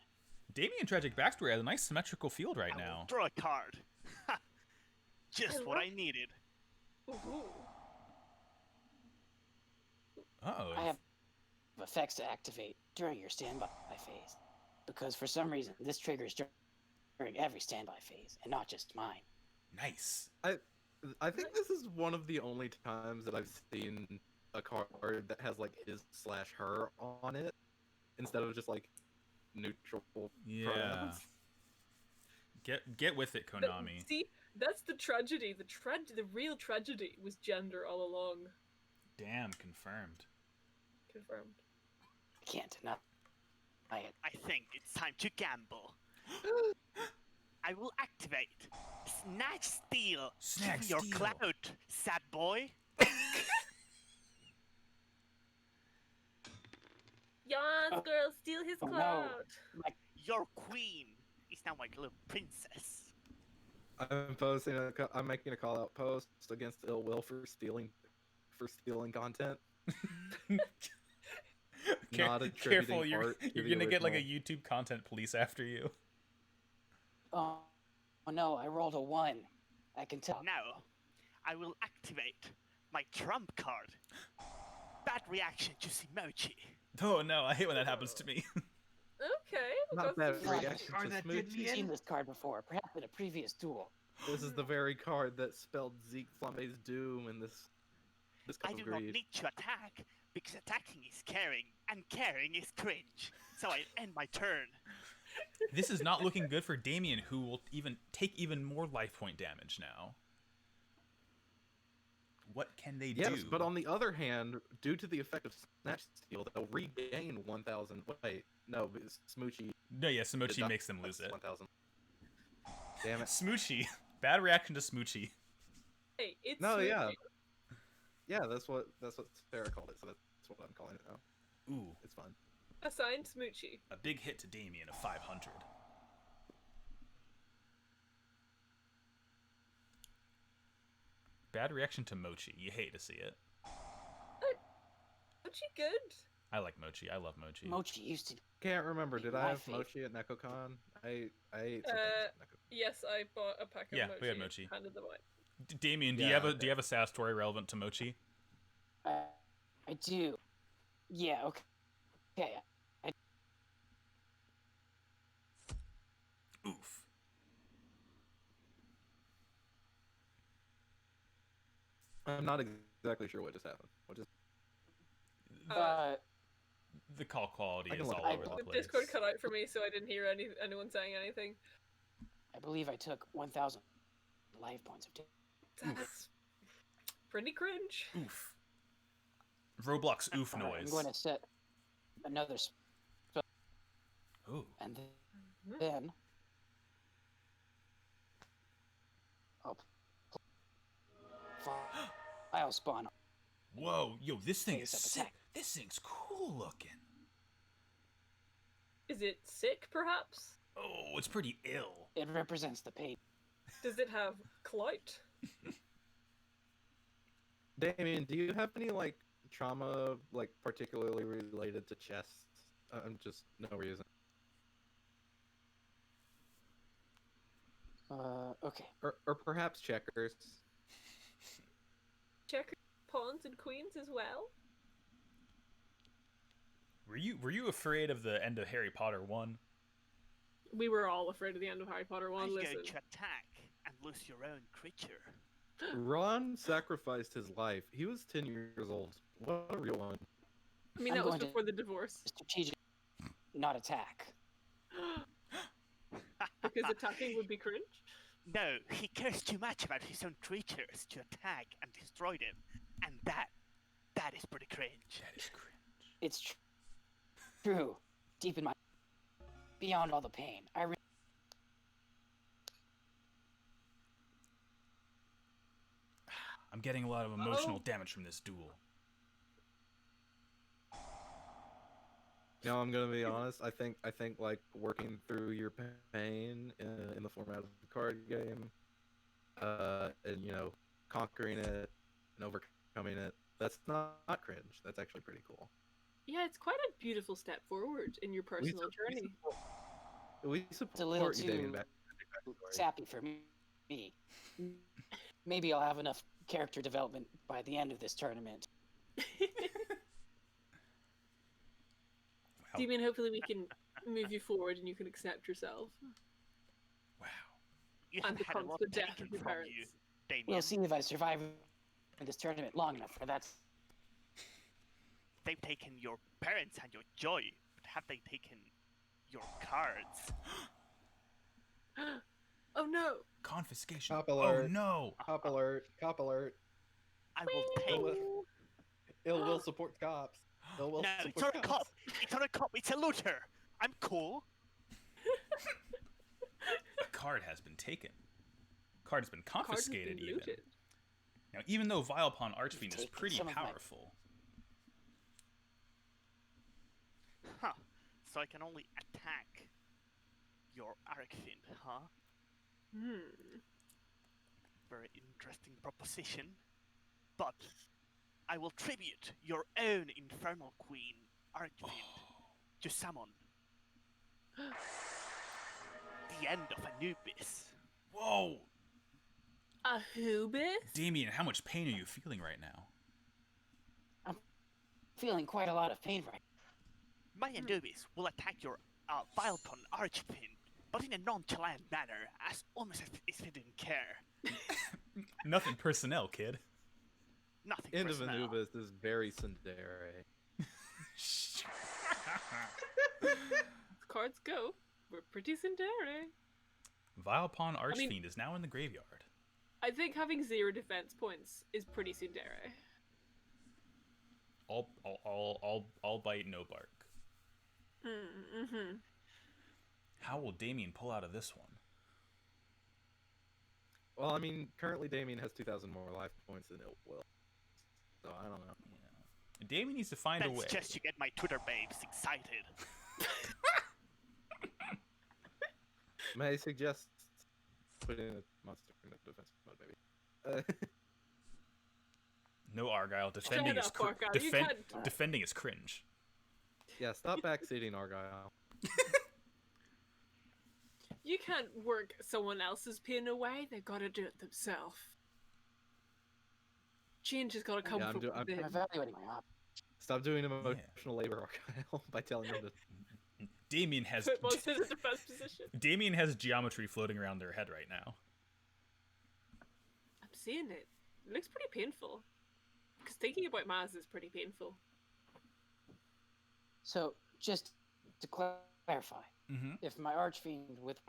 Damian Tragicbackstory has a nice symmetrical field right I will now. draw a card. Just what love- I needed. Ooh. Uh-oh. I have effects to activate during your standby phase, because for some reason this triggers during every standby phase, and not just mine. Nice. I think this is one of the only times that I've seen a card that has like his/her on it instead of just like neutral Yeah. pronouns. Get with it, But Konami. see, that's the tragedy. The real tragedy was gender all along. Damn, confirmed. Confirmed. I can't deny it. I think it's time to gamble. I will activate Snatch Steal. Snatch Give me your Steal. cloud, sad boy. Yes, girl, steal his Oh, no. cloud. Your queen is now my little princess. I'm making a call out post against ill will for stealing content. Not attributing Careful, you're art to you're the gonna get like a original. YouTube content police after you. Oh no, I rolled a 1. I can tell. Now, I will activate my trump card. Bad reaction to Simochi. Oh no, I hate when that happens to me. Okay, we'll Not go bad through Right. reaction Card to that did Smoochie. me I've seen in. this card before, perhaps in a previous duel. This is the very card that spelled Zeke Flambe's doom in this I cup do of not greed. need to attack, because attacking is caring, and caring is cringe. So I end my turn. This is not looking good for Damien, who will take even more life point damage now. What can they do? Yes, but on the other hand, due to the effect of Snatch Steal, they'll regain 1,000. Wait, no, because Smoochie No, yeah, Simochi deducts makes them lose it. 1,000. Damn it. Smoochie. Bad reaction to Smoochie. Hey, it's No, yeah. Smoochie. Yeah, that's what Sarah called it, so that's what I'm calling it now. Ooh, It's fun. Assigned Smoochie. a big hit to Damian of 500. Bad reaction to Mochi. You hate to see it. Mochi good? I like Mochi. I love Mochi. Mochi used to. Can't remember. Did I My have favorite. mochi at NecoCon? I ate some things at NecoCon. Yes, I bought a pack of Yeah, Mochi. we had Mochi. Handed them out. Damien, do Yeah, you have a sad story relevant to Mochi? I do. Yeah. Okay. Okay. Oof. I'm not exactly sure what just happened. What just? The call quality I can is look all it over up. the The place. Discord cut out for me, so I didn't hear anyone saying anything. I believe I took 1,000 life points of damage. That's pretty cringe. Oof. Roblox oof Alright, noise. I'm going to set another spell, Ooh. and then I'll file spawn. Whoa, yo, this thing is Face up sick. attack. This thing's cool looking. Is it sick, perhaps? Oh, it's pretty ill. It represents the pain. Does it have clout? Damien, do you have any like trauma, like particularly related to chests? I'm just no reason. Okay. Or perhaps checkers. Checkers, pawns, and queens as well? Were you afraid of the end of Harry Potter 1? We were all afraid of the end of Harry Potter Are 1. you Listen. going to attack and lose your own creature? Ron sacrificed his life. He was 10 years old. What a real one. I mean, I'm that was going to- before the divorce. Strategic, not attack. Because attacking would be cringe. No, he cares too much about his own creatures to attack and destroy them, and that is pretty cringe. That is cringe. It's true. Deep in my, beyond all the pain, I'm getting a lot of emotional damage from this duel. Now I'm gonna be honest. I think like working through your pain in the format of the card game, and conquering it and overcoming it. That's not cringe. That's actually pretty cool. Yeah, it's quite a beautiful step forward in your personal journey. We It's a little support you, Damien. too Backstory. sappy for me. Maybe I'll have enough character development by the end of this tournament. Wow. Damien, hopefully we can move you forward and you can accept yourself. Wow. You And have the had a lot constant death taken of your from parents. you, Damien. We'll see if I survive in this tournament long enough for that. They've taken your parents and your joy, but have they taken your cards? Oh no! Confiscation. Cop Oh alert. no. Cop alert! Cop alert! I will take. Ill will support cops. Ill will No, it's support not a cop. It's not a cop. It's a looter. I'm cool. A card has been taken. Card has been Card has been confiscated even. looted. Now, even though Vilepon Archfiend is taken pretty some of my- powerful, Huh. So I can only attack your Archfiend, huh? Very interesting proposition. But I will tribute your own Infernal Queen, Archfiend, to summon the end of Anubis. whoa, A Hubis? Damien, how much pain are you feeling right now? Feeling quite a lot of pain right My Anubis will attack your Vilepon Archfiend, but in a nonchalant manner, as almost as if it didn't care. Nothing personnel, kid. Nothing End of personal. Anubis is very tsundere. Cards go. We're pretty tsundere. Vilepon Archfiend is now in the graveyard. I think having 0 defense points is pretty tsundere. All bite, no bark. Mm-hmm. How will Damien pull out of this one? Well, I mean, currently Damien has 2,000 more life points than it will. So I don't know. Yeah. Damien needs to find a way. That's just to get my Twitter babes excited. May I suggest putting a monster in defense mode, maybe? No, Argyle. Defending Shut is up, Argyle, you can't- defending is cringe. Yeah, stop backseating, Argyle. You can't work someone else's pain away. They gotta do it themselves. Change has gotta come Yeah, from I'm within. evaluating my options. Stop doing emotional labor, Argyle, by telling them to. Damien has Put monsters in defense position. Damien has geometry floating around their head right now. I'm seeing it. It looks pretty painful. Because thinking about Maz is pretty painful. So, just to clarify, if my Archfiend with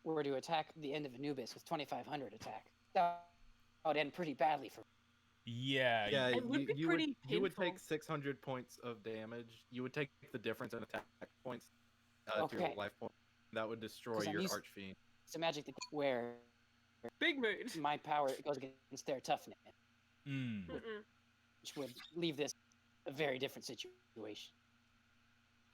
were to attack the end of Anubis with 2,500 attack, that would end pretty badly for me. Yeah. Yeah, It would be pretty you would take painful. 600 points of damage. You would take the difference in attack points to your Okay. life point. That would destroy 'Cause I'm your used- Archfiend. It's a magic that where Big mood. my power goes against their toughness, Mm. Mm-mm. which would leave this a very different situation.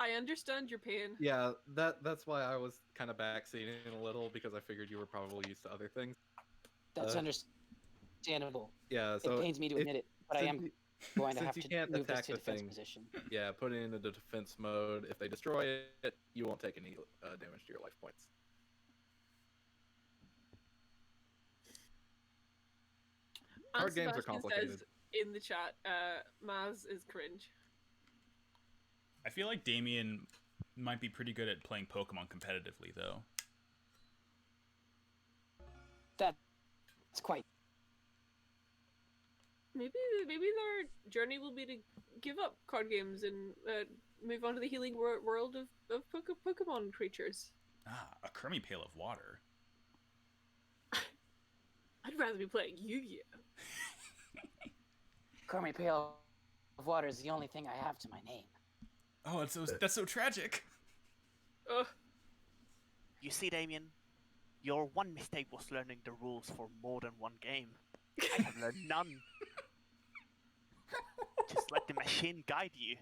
I understand your pain. Yeah, that's why I was kind of backseating a little, because I figured you were probably used to other things. That's Uh, understandable. Yeah, so It pains me to if- admit it, but I since am you- going to since have you to can't move this attack to the defense thing, position. yeah, put it into the defense mode. If they destroy it, you won't take any damage to your life points. And Card games are Sebastian complicated. says in the chat, Maz is cringe. I feel like Damien might be pretty good at playing Pokemon competitively, though. That's quite. Maybe their journey will be to give up card games and move on to the healing world of Pokemon creatures. Ah, a crummy pail of water. I'd rather be playing Yu-Gi-Oh! Crummy pail of water is the only thing I have to my name. Oh, that's so tragic. Ugh. You see, Damien, your one mistake was learning the rules for more than one game. I have learned none. Just let the machine guide you.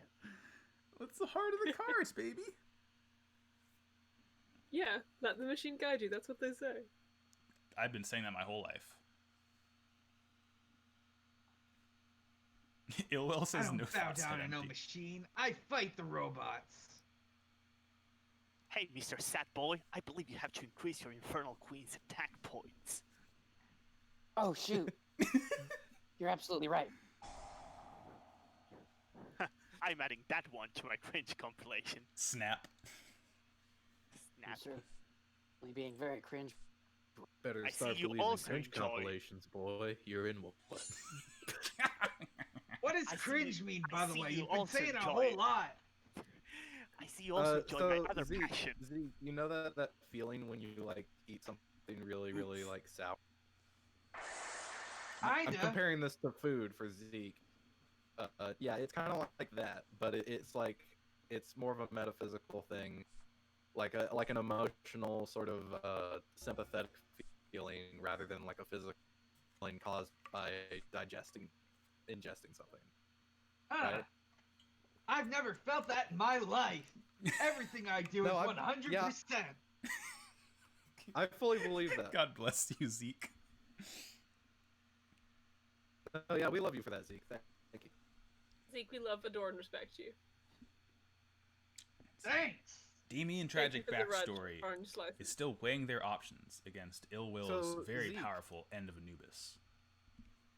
That's the heart of the cards, baby. Yeah, let the machine guide you. That's what they say. I've been saying that my whole life. Illwell I says don't no bow thoughts down are to no empty. machine. I fight the robots. Hey, Mr. Sad Boy, I believe you have to increase your Infernal Queen's attack points. Oh shoot! You're absolutely right. I'm adding that one to my cringe compilation. Snap. I'm Snap. certainly being very cringe. Better I start see you believing also cringe enjoy- compilations, boy. You're in what? What does I see cringe you- mean, I by the see way? you You've been also saying a enjoy whole it. lot. I see you also enjoy my other Zeke, passion. Zeke, you know that feeling when you like eat something really like sour? I'm Kinda. comparing this to food for Zeke. Yeah, it's kind of like that, but it's like it's more of a metaphysical thing, like an emotional sort of sympathetic feeling rather than like a physical feeling caused by ingesting something. Right? I've never felt that in my life. Everything I do No, is I'm- 100%. yeah. I fully believe that. God bless you, Zeke. Oh yeah, we love you for that, Zeke. Thank you. Zeke, we love, adore, and respect you. Thanks. Damien Thank you Tragic for the red Backstory orange slices. is still weighing their options against Illwill's So, very Zeke. powerful End of Anubis.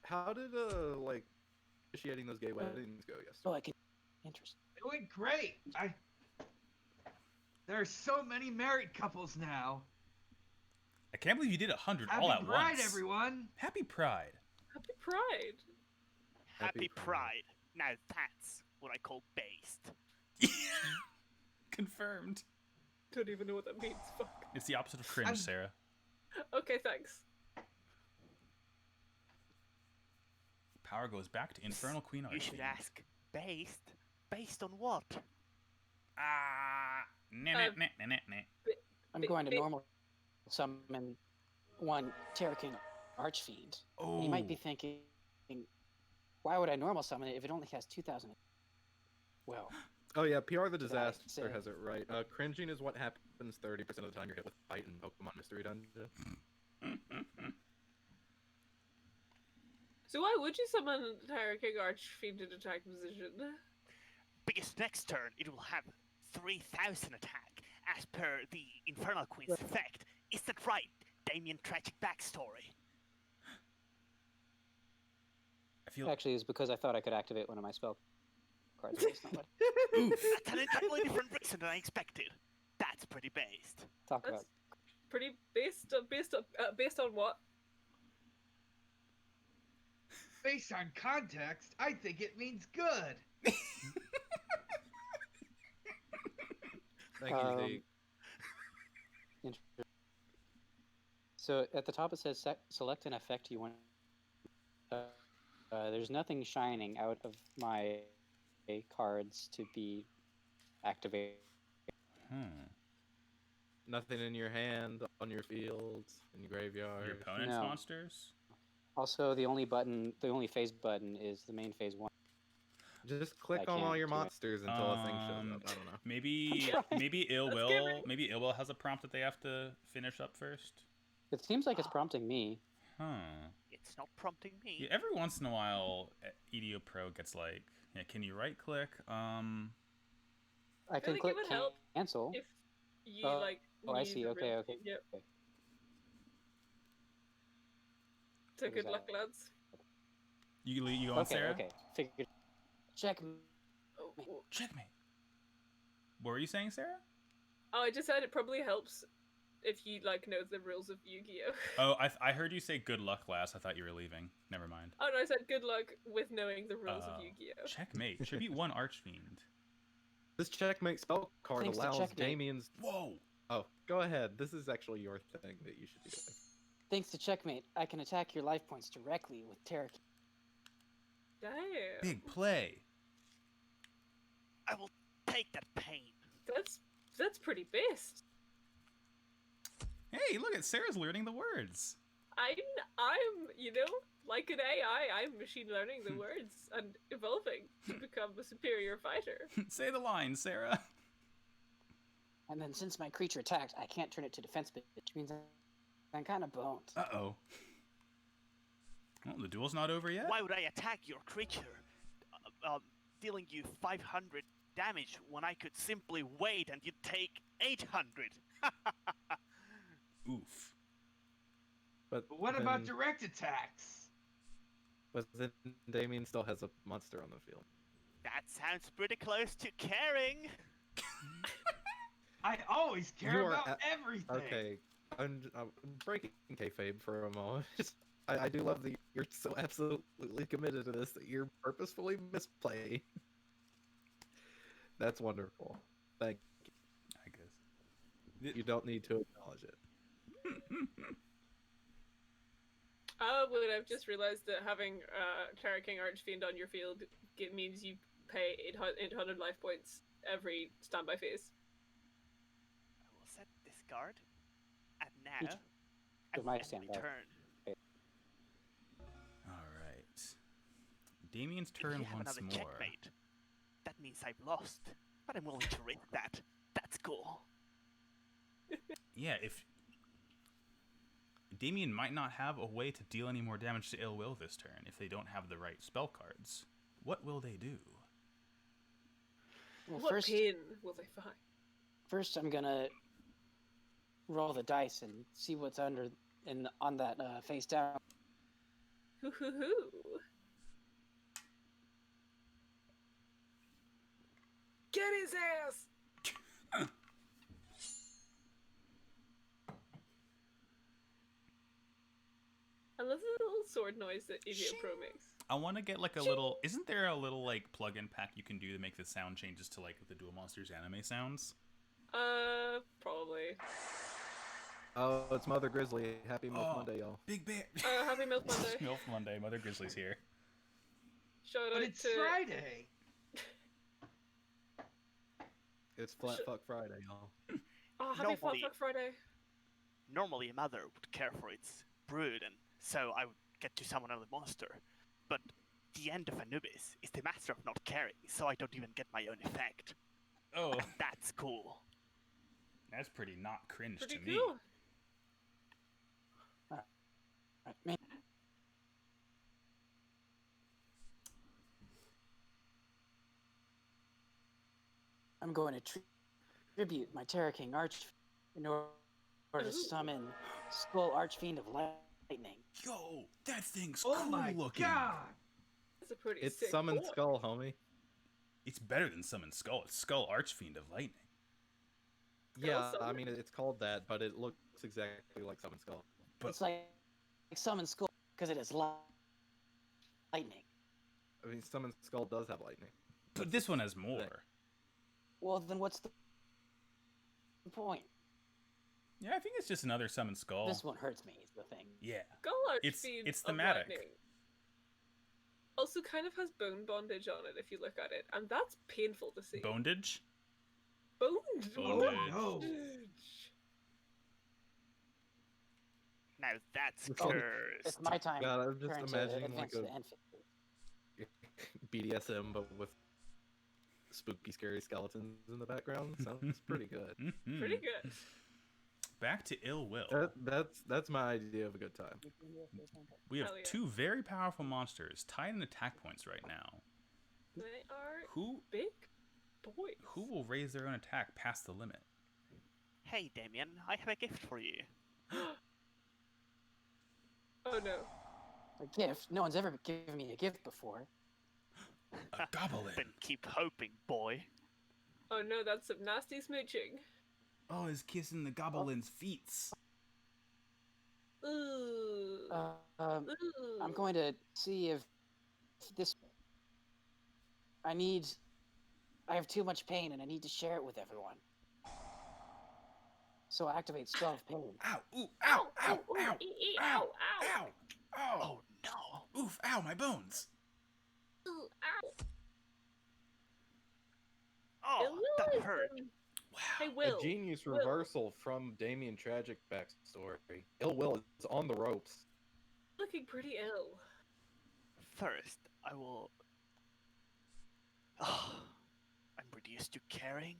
How did like officiating those gay weddings go yesterday? Oh, I can. Interesting. It went great. There are so many married couples now. I can't believe you did 100 Happy all at Pride, once. everyone. Happy Pride. Happy Pride. Happy Happy Pride. Now that's what I call based. Confirmed. Don't even know what that means. Fuck. It's the opposite of cringe, I'm- Sarah. Okay, thanks. Power goes back to Infernal Queen You should Archfiend. ask, based? Based on what? Ah, nah, Uh, nah, nah, nah, nah. I'm Ba- going to ba- normal summon one Terra King Archfiend. Oh. You might be thinking, why would I normal summon it if it only has 2,000? Well, Oh yeah, PR the Should I Disaster say- has it right. Cringing is what happens 30% of the time you're hit with fight in Pokemon Mystery Dungeon. So why would you summon Tyrant King Archfiend in attack position? Because next turn it will have 3,000 attack, as per the Infernal Queen's effect. Is that right, Damian Tragicbackstory? I feel. actually, it's because I thought I could activate one of my spell cards. But it's not what Oof. That's an entirely different reason than I expected. That's pretty based. talk That's about. pretty based on what? Based on context, I think it means good. Thank you, Zeke. Interesting. So at the top it says select an effect you want. There's nothing shining out of my cards to be activated. Nothing in your hand, on your fields, in your graveyard. Your opponent's No. monsters? Also, the only phase button is the main phase 1. Just click I on all can't your do it. monsters until a thing shows up. I don't know. Maybe Ill Let's Will. get ready. Maybe Ill Will has a prompt that they have to finish up first. It seems like it's prompting me. Huh. It's not prompting me. Yeah, every once in a while, EDO Pro gets like, yeah, can you right click? I feel can like it click would help cancel. If you Oh, like. oh, I knew see. the Okay, real- okay. Yep. Okay. So What good is luck, that? lads. You go on Okay, Sarah? okay. Figured. Check. Oh, oh. Checkmate. What were you saying, Sarah? Oh, I just said it probably helps if you like know the rules of Yu-Gi-Oh. Oh, I heard you say good luck last. I thought you were leaving. Never mind. Oh no, I said good luck with knowing the rules of Yu-Gi-Oh. Checkmate. Tribute 1 Archfiend. This checkmate spell card Thanks to allows checkmate. Damian's. Whoa! Oh, go ahead. This is actually your thing that you should be doing. Thanks to checkmate, I can attack your life points directly with Terra. Damn. Big play. I will take that pain. That's pretty based. Hey, look at Sarah's learning the words. I'm like an AI. I'm machine learning the words and evolving to become a superior fighter. Say the line, Sarah. And then since my creature attacked, I can't turn it to defense, which means I'm kind of boned. Uh-oh. Well, the duel's not over yet. Why would I attack your creature, dealing you 500 damage when I could simply wait and you'd take 800? Oof. But What about then- direct attacks? But then Damien still has a monster on the field. That sounds pretty close to caring. I always care You are about a- everything. Okay, I'm breaking kayfabe for a moment. I do love that you're so absolutely committed to this that you're purposefully misplaying. That's wonderful. Thank you. I guess. You don't need to acknowledge it. Oh, but I've just realized that having Terra King Archfiend on your field means you pay 800 life points every standby phase. I will set this card, and Each now I of will my end my standby. turn. All right. Damien's If turn you have once another more. checkmate, that means I've lost, but I'm willing to risk that. That's cool. Yeah, if Damien might not have a way to deal any more damage to Ill Will this turn if they don't have the right spell cards. What will they do? Well, What first, pain will they find? first I'm gonna roll the dice and see what's on that face down. Hoo hoo hoo. Get his ass! I love the little sword noise that EVO Pro makes. I want to get like a little. Isn't there a little like plug-in pack you can do to make the sound changes to like the Duel Monsters anime sounds? Probably. Oh, it's Mother Grizzly. Happy Milk Monday, y'all. Big bear. Happy Milk Monday. Milk Monday. Mother Grizzly's here. Shout But out it's to Friday. It's Flat Fuck Friday, y'all. Oh, happy Flat Nobody- Fuck Friday. Normally, a mother would care for its brood and so I would get to summon another monster. But the end of Anubis is the master of not caring, so I don't even get my own effect. Oh, And that's cool. that's pretty not cringe Pretty to me. cool. Man, I'm going to tribute my Terra King Arch in order to Ooh. summon Skull Archfiend of Lightning. Yo, that thing's Oh cool my looking. god! That's a pretty It's sick Summon boy. Skull, homie. It's better than Summon Skull. It's Skull Archfiend of Lightning. Yeah, I Summon? mean it's called that, but it looks exactly like Summon Skull. But It's like summon Skull because it is lightning. I mean, Summon Skull does have lightning. but this one has more. Well, then what's the point? Yeah, I think it's just another Summon Skull. This one hurts me, is the thing. Yeah. Skull It's- Archfiend it's of thematic. Lightning also kind of has bone bondage on it if you look at it, and that's painful to see. Bondage? Bondage. Bondage. no. Now that's Oh, cursed. It's my time. God, I'm just turn to imagining advance like to the a end phase. BDSM, but with spooky, scary skeletons in the background. Sounds pretty good. Mhm. Pretty good. Back to Ill Will. That's my idea of a good time. We have Hell yeah. two very powerful monsters tied in attack points right now. They are Who big boys. will raise their own attack past the limit? Hey, Damian, I have a gift for you. Oh no. A gift? No one's ever given me a gift before. A goblin. Then keep hoping, boy. Oh no, that's some nasty smooching. Oh, he's kissing the goblin's feet. Ooh. I'm Ooh. going to see if this. I have too much pain and I need to share it with everyone. So activate Spell of Pain. Ow! Ooh! Ow! Ow! Ooh, Ow! ow, ow. Ow! Ow! Oh no! Oof! Ow! My bones! Ooh, ow. Oh, It will that is, hurt. Wow! Hey, Will. A genius Will. reversal from Damian Tragicbackstory. Ill Will is on the ropes. Looking pretty ill. First, I will. Oh, I'm reduced to caring.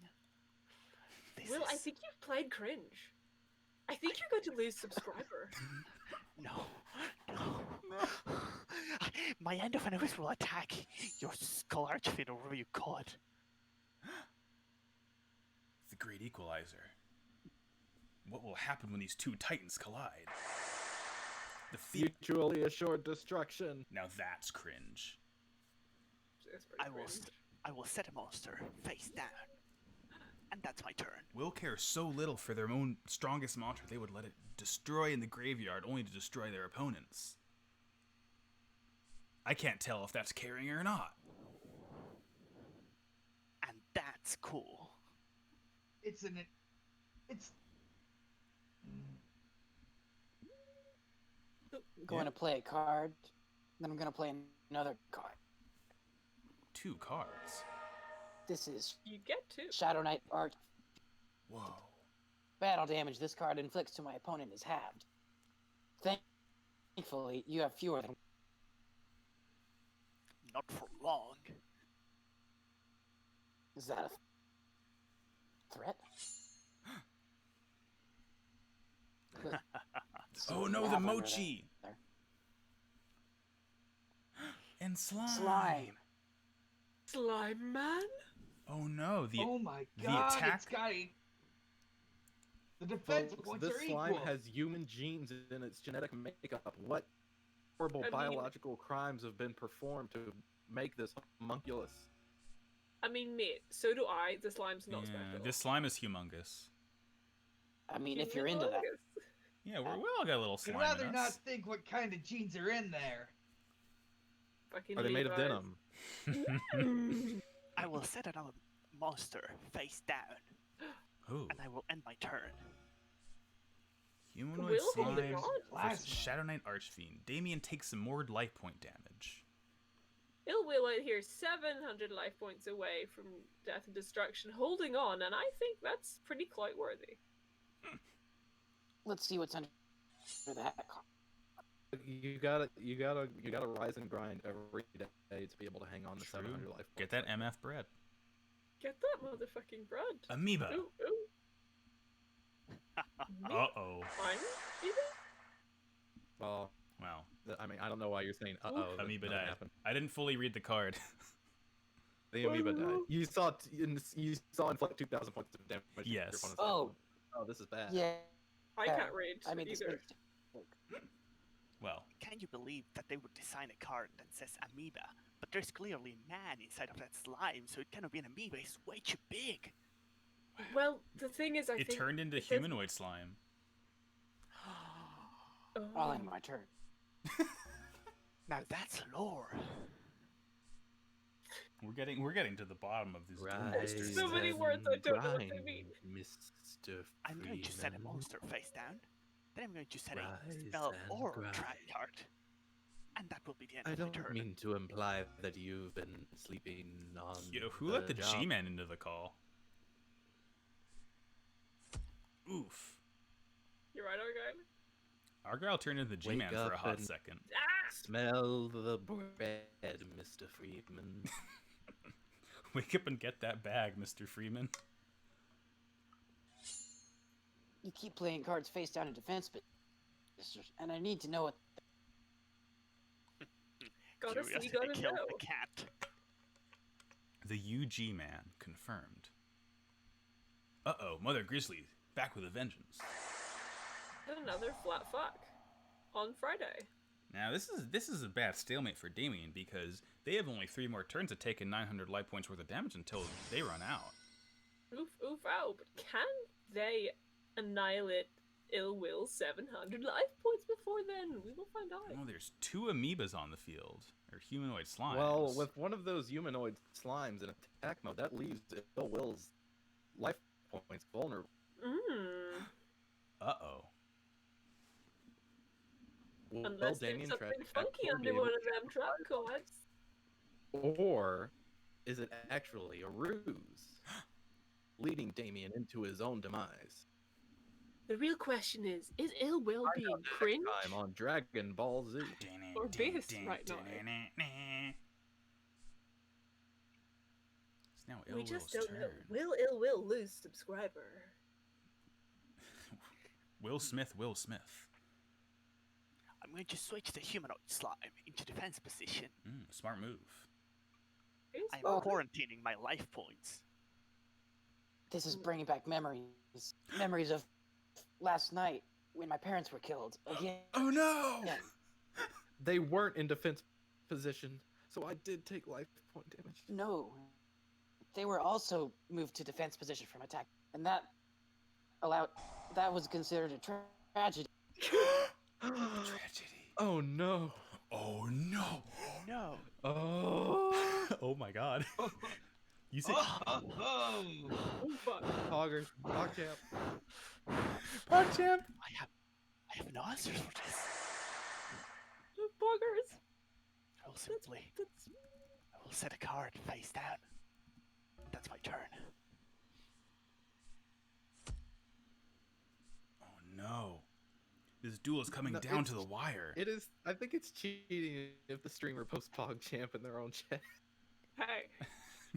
This Will, I is... think you've played Cringe. I think you're going to lose subscriber. No, no. My end of Anubis will attack your Skull Archfiend or whatever you call it. The Great Equalizer. What will happen when these two titans collide? The feat. Mutually assured destruction. Now that's cringe. It's pretty cringe. I will set a monster face down, and that's my turn. Will care so little for their own strongest monster they would let it destroy in the graveyard only to destroy their opponents. I can't tell if that's caring or not. And that's cool. It's I'm going to play a card, then I'm going to play another card. 2 cards. This is You get to. Shadow Knight Arch. Whoa. Battle damage this card inflicts to my opponent is halved. Thankfully, you have fewer than. Not for long. Is that a threat? Look, Oh no, the lavender mochi! there. And slime! Slime. Slime Man? Oh no, the oh my the god! attack- It's got the defense Folks, points this are slime equal. has human genes in its genetic makeup. What horrible I mean- biological crimes have been performed to make this homunculus? I mean, mate, so do I. The slime's not yeah, special. this slime is humongous. I mean, if you're into that. Humongous. Yeah, we all got a little I'd slime rather in not us. think what kind of genes are in there. Fucking Are they made of Levi's. denim? I will set another monster face down, Ooh, and I will end my turn. humanoid Will slime be gone. versus Plasma. Shadow Knight Archfiend. Damien takes some more life point damage. Ill Will out here 700 life points away from death and destruction, holding on, and I think that's pretty clout worthy. Let's see what's under that card. gotta rise and grind every day to be able to hang on to True. 700 life points. Get that MF bread. Get that motherfucking bread. Amoeba. Ooh. Uh-oh. Fine, even? Well, Wow. I mean, I don't know why you're saying uh-oh. that Amoeba nothing died. happened. I didn't fully read the card. The amoeba died. You saw inflict 2,000 points of damage. to your Yes. opponent's Oh. life. Oh, this is bad. Yeah. I can't read I mean, this either. makes- Well, Can you believe that they would design a card that says amoeba, but there's clearly a man inside of that slime, so it cannot be an amoeba. It's way too big. Well, the thing is, I it think turned into it says- humanoid slime. I'll end my turn. Now that's lore. We're getting to the bottom of this Rise monster. So many and words I don't know what they grind, mean. Mr. I'm going to set a Freeman. monster face down. Then I'm going to set a Rise spell and or grind. trap card. And that will be the end I of the don't turn. mean to imply that you've been sleeping on. Yo, who let the job. G-Man into the call? Oof. You're right, okay. Argyle turned into the G-Man for a up hot and- second. Smell the bread, Mr. Freeman. Wake up and get that bag, Mr. Freeman. You keep playing cards face down in defense, but and I need to know what. Gotta see, Curiosity gotta killed know. the cat. The UG Man confirmed. Uh-oh, Mother Grizzly back with a vengeance. And another flat fuck on Friday. Now this is a bad stalemate for Damian because they have only 3 more turns to take in 900 life points worth of damage until they run out. Oof, ow. But can they annihilate Ill Will's 700 life points before then? We will find out. Oh, there's 2 amoebas on the field, or humanoid slimes. Well, with one of those humanoid slimes in attack mode, that leaves Ill Will's life points vulnerable. Mmm. Uh-oh. Will Unless there's Damian something Tragicbackstory funky under be one able of them trap cards. Or is it actually a ruse, leading Damian into his own demise? The real question is Ill Will being cringe? Time on Dragon Ball Z. Or base right now. It's now We Ill just Will's don't know. turn. Will Ill Will lose subscriber? Will Smith. I'm going to switch the humanoid slime into defense position. Smart move. I'm Oh. quarantining my life points. This is bringing back memories of last night when my parents were killed again. Oh no! Yeah. They weren't in defense position, so I did take life point damage. No, they were also moved to defense position from attack, and that was considered a tragedy. Tragedy. Oh no. Oh no! No. Oh. Oh my god. You said Oh fuck. Poggers. Pogchamp. PogChamp. I have no answers for this. Buggers. I will simply That's I will set a card face down. That's my turn. Oh no! This duel is coming No, down to it's- the wire. It is. I think it's cheating if the streamer posts PogChamp in their own chat. hey.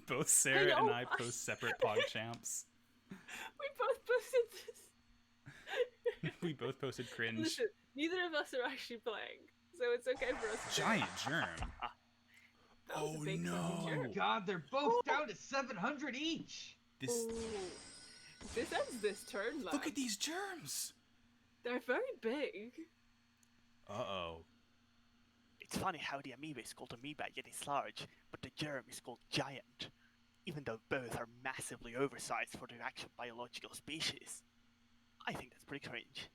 Both Sarah and know. I post separate PogChamps. We both posted this. We both posted cringe. Listen, neither of us are actually playing, so it's okay for us to Giant germ. That was a Oh, big no. fucking Oh jerk. God, they're both down to 700 each. This. Ooh. This ends this turn, lad. Look at these germs. They're very big. Uh-oh. It's funny how the amoeba is called amoeba yet it's large, but the germ is called giant, even though both are massively oversized for their actual biological species. I think that's pretty cringe.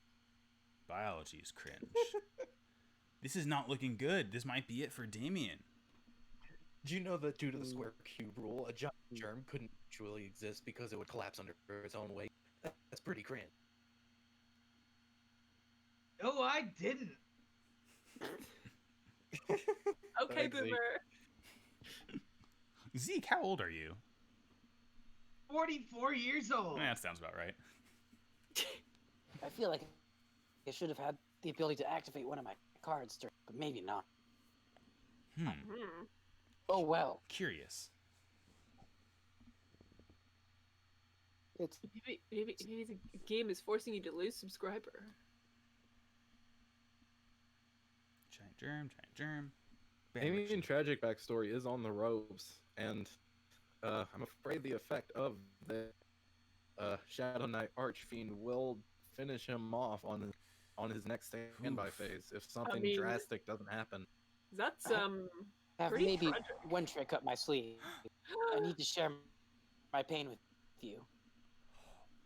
Biology is cringe. This is not looking good. This might be it for Damian. Do you know that due to the square cube rule, a giant germ couldn't actually exist because it would collapse under its own weight? That's pretty cringe. No, I didn't. Okay, Thanks, Zeke. Boomer. Zeke, how old are you? 44 years old. That sounds about right. I feel like I should have had the ability to activate one of my cards, but maybe not. Hmm. Oh well. Curious. It's Maybe the game is forcing you to lose subscriber. Giant germ. Bad Damian witch. Tragicbackstory is on the ropes, and I'm afraid the effect of the Shadow Knight Archfiend will finish him off on his next standby Oof. phase if something mean- drastic doesn't happen. That's I have pretty maybe tragic. one trick up my sleeve. I need to share my pain with you.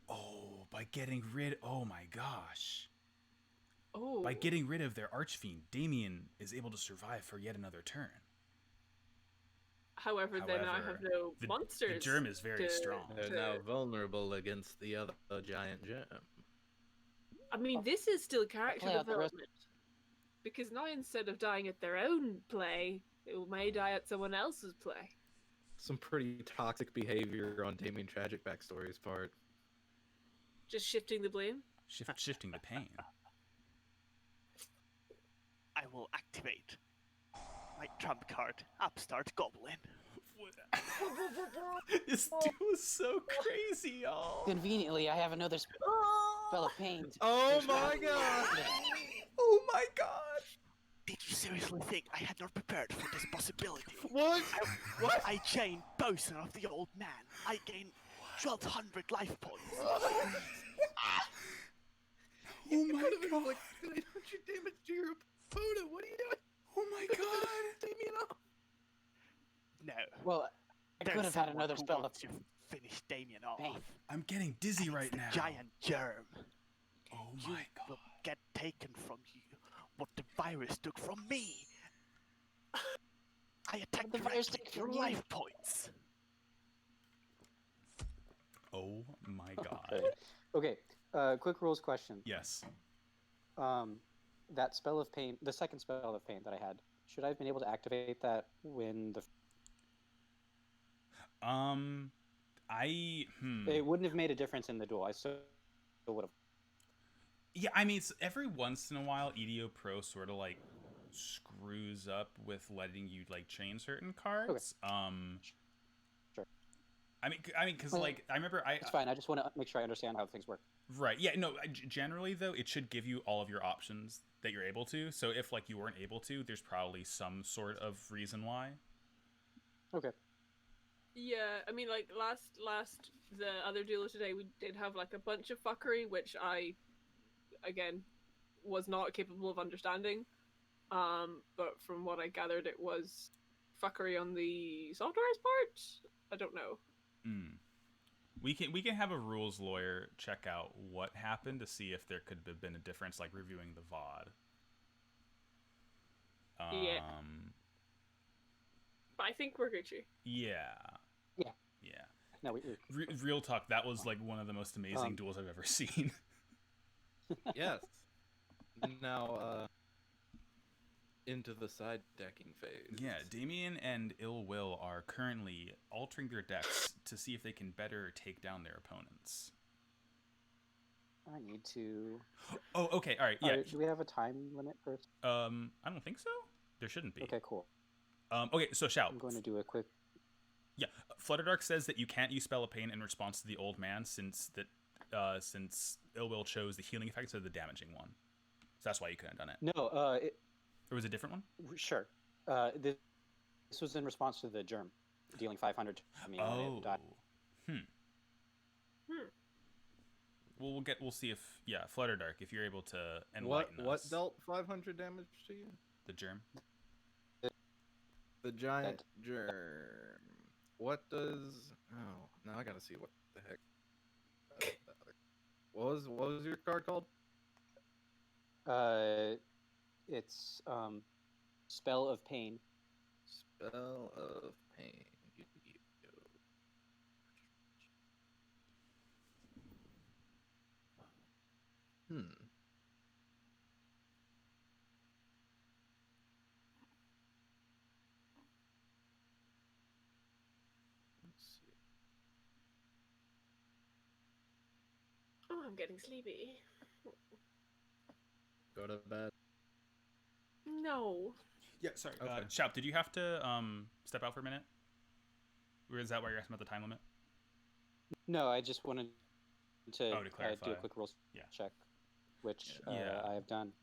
Oh, by getting rid. Oh my gosh. Oh. By getting rid of their archfiend, Damian is able to survive for yet another turn. However, then I have no the monsters. germ is very strong. They're now vulnerable against the other giant gem. I mean, this is still character play out the rest- development. Because now instead of dying at their own play, it may die at someone else's play. Some pretty toxic behavior on Damian Tragicbackstory's part. Just shifting the blame. Shifting the pain. I will activate my trump card, Upstart Goblin. This dude is so crazy, y'all. Conveniently, I have another spell of pain. Oh my god! Oh my god. Did you seriously think I had not prepared for this possibility? What? I chain Bosun of the old man. I gain 1,200 life points. Oh my god. Like 900 damage to your opponent. What are you doing? Oh my god. Damian up. No. Well, I There's could have had someone another who spell of wants to finish Damian off. pain. I'm getting dizzy It's right the now. giant germ. Oh You my will god. get taken from you what the virus took from me. I attack The virus directly took your from you. life points. Oh my god. Okay. Quick rules question. Yes. That spell of pain, the second spell of pain that I had, should I have been able to activate that when the? It wouldn't have made a difference in the duel. I still would have. Yeah, I mean, every once in a while, EDO Pro sort of like screws up with letting you like chain certain cards. Sure. I mean, because Well, like I remember It's fine. I just want to make sure I understand how things work. Right. Yeah. No. Generally, though, it should give you all of your options that you're able to. So if like you weren't able to, there's probably some sort of reason why. Okay. Yeah, I mean, like last the other duel today, we did have like a bunch of fuckery, which I, again, was not capable of understanding. But from what I gathered, it was fuckery on the software's part. I don't know. We can have a rules lawyer check out what happened to see if there could have been a difference, like reviewing the VOD. Yeah. But I think we're Gucci. Yeah. Yeah. Yeah. No, Real talk, that was like one of the most amazing duels I've ever seen. Yes. Now, into the side decking phase. Yeah, Damien and Ill Will are currently altering their decks to see if they can better take down their opponents. I need to. Oh, okay, all right, yeah. Do we have a time limit first? I don't think so. There shouldn't be. Okay, cool. Okay, so Shout. I'm going to do a quick. Yeah, Flutterdark says that you can't use Spell of Pain in response to the Old Man since Ill Will chose the healing effect instead of the damaging one. So that's why you couldn't have done it. No, Or was it a different one? Sure. This was in response to the germ, dealing 500 to me. when it died. We'll see if Flutterdark, if you're able to enlighten us. What dealt 500 damage to you? The germ. The giant germ. What does? Oh, now I gotta see what the heck. What was your card called? It's spell of pain. Spell of pain. Let's see. Oh, I'm getting sleepy. Go to bed. No. Yeah, sorry. Okay. Shout, did you have to step out for a minute? Or is that why you're asking about the time limit? No, I just wanted to, to clarify. do a quick rules Yeah. check, which Yeah. I have done.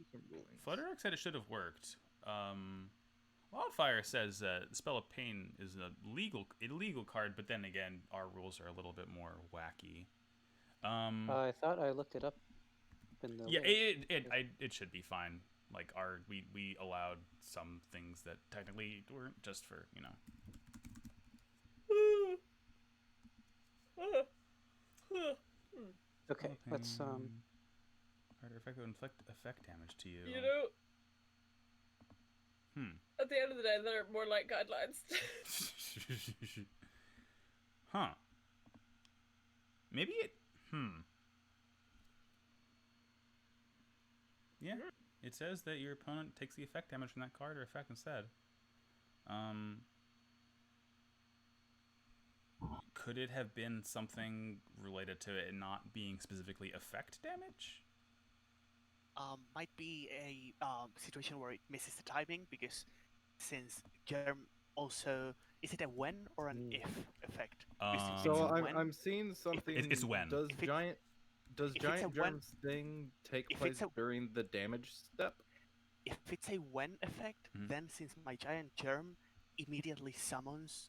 Flutterrock said it should have worked. Wildfire says that Spell of Pain is a illegal card, but then again, our rules are a little bit more wacky. I thought I looked it up in the Yeah, list. it should be fine. Like we allowed some things that technically weren't just for, you know. Okay, let's Harder effect will inflict effect damage to you. You know, at the end of the day, they're more like guidelines. Huh. Maybe it. Yeah. It says that your opponent takes the effect damage from that card or effect instead. Could it have been something related to it not being specifically effect damage? Might be a situation where it misses the timing, because since Germ also, is it a when or an if effect? Because if So it's a when, I'm seeing something. It's when. Does If it- giant if it's giant a when- germs thing take if place it's a- during the damage step? if it's a when effect, Mhm. then since my giant germ immediately summons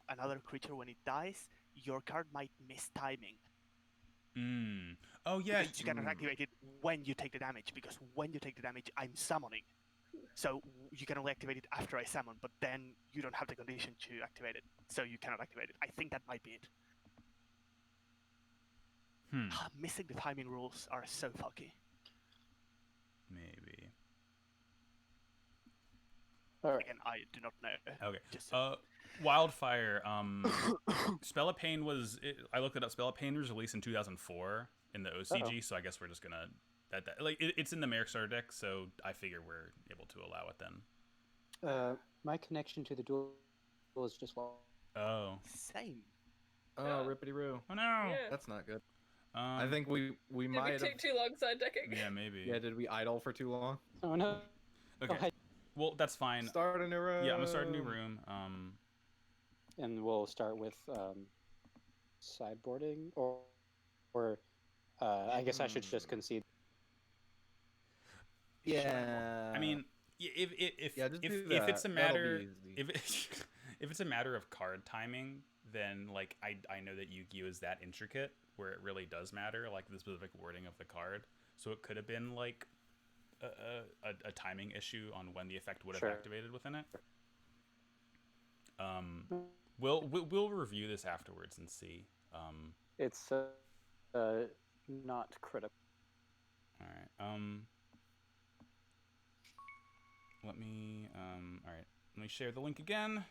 another creature when it dies, your card might miss timing. Oh yeah. Because you cannot activate it when you take the damage, because when you take the damage, I'm summoning. So you can only activate it after I summon, but then you don't have the condition to activate it, so you cannot activate it. I think that might be it. Missing the timing rules are so fucky. Maybe. All right. Again, I do not know. Okay. Just Wildfire. Spell of Pain I looked it up. Spell of Pain was released in 2004 in the OCG, so I guess we're just gonna it's in the Merrick Starter deck, so I figure we're able to allow it then. My connection to the duel is just well. Oh. same. Oh, Yeah. rippity roo. Oh no. Yeah. That's not good. I think we Did we might have. take too long side decking? Yeah, maybe. Yeah, did we idle for too long? Oh no. Okay. Oh, hi. Well, that's fine. Start a new room. Yeah, I'm gonna start a new room. And we'll start with sideboarding, or I guess I should just concede. Yeah. I mean, if Yeah, just do if it's a that. matter That'll be easy. if it's a matter of card timing, then like I know that Yu-Gi-Oh is that intricate where it really does matter, like the specific wording of the card. So it could have been like a timing issue on when the effect would have Sure. activated within it. We'll review this afterwards and see. It's not critical. All right. Let me all right. Let me share the link again.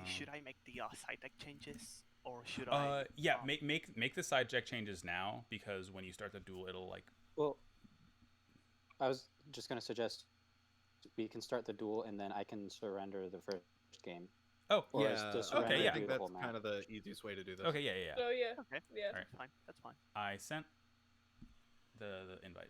Should I make the side deck changes, or should I? Yeah, make the side deck changes now, because when you start the duel, it'll like. Well, I was just going to suggest we can start the duel and then I can surrender the first game. Oh, Or yeah. is the Okay, surrender yeah. I think that's doable now? kind of the easiest way to do this. okay, yeah. Oh yeah. Okay. Yeah. Alright. Fine. That's fine. I sent the invite.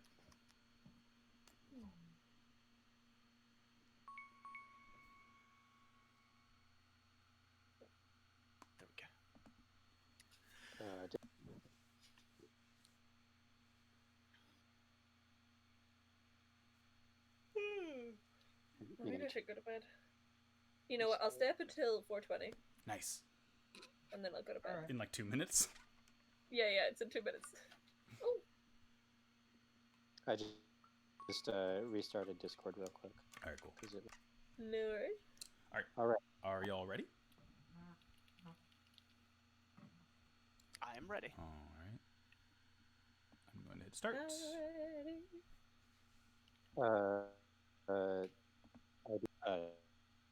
There we go. I think I should go to bed. You know what? I'll stay up until 4:20, Nice. and then I'll go to bed. Alright. In like 2 minutes. Yeah, it's in 2 minutes. Oh, I just restarted Discord real quick. All right, cool. 'Cause it- no worries. Are y'all ready? I am ready. All right. I'm going to hit start.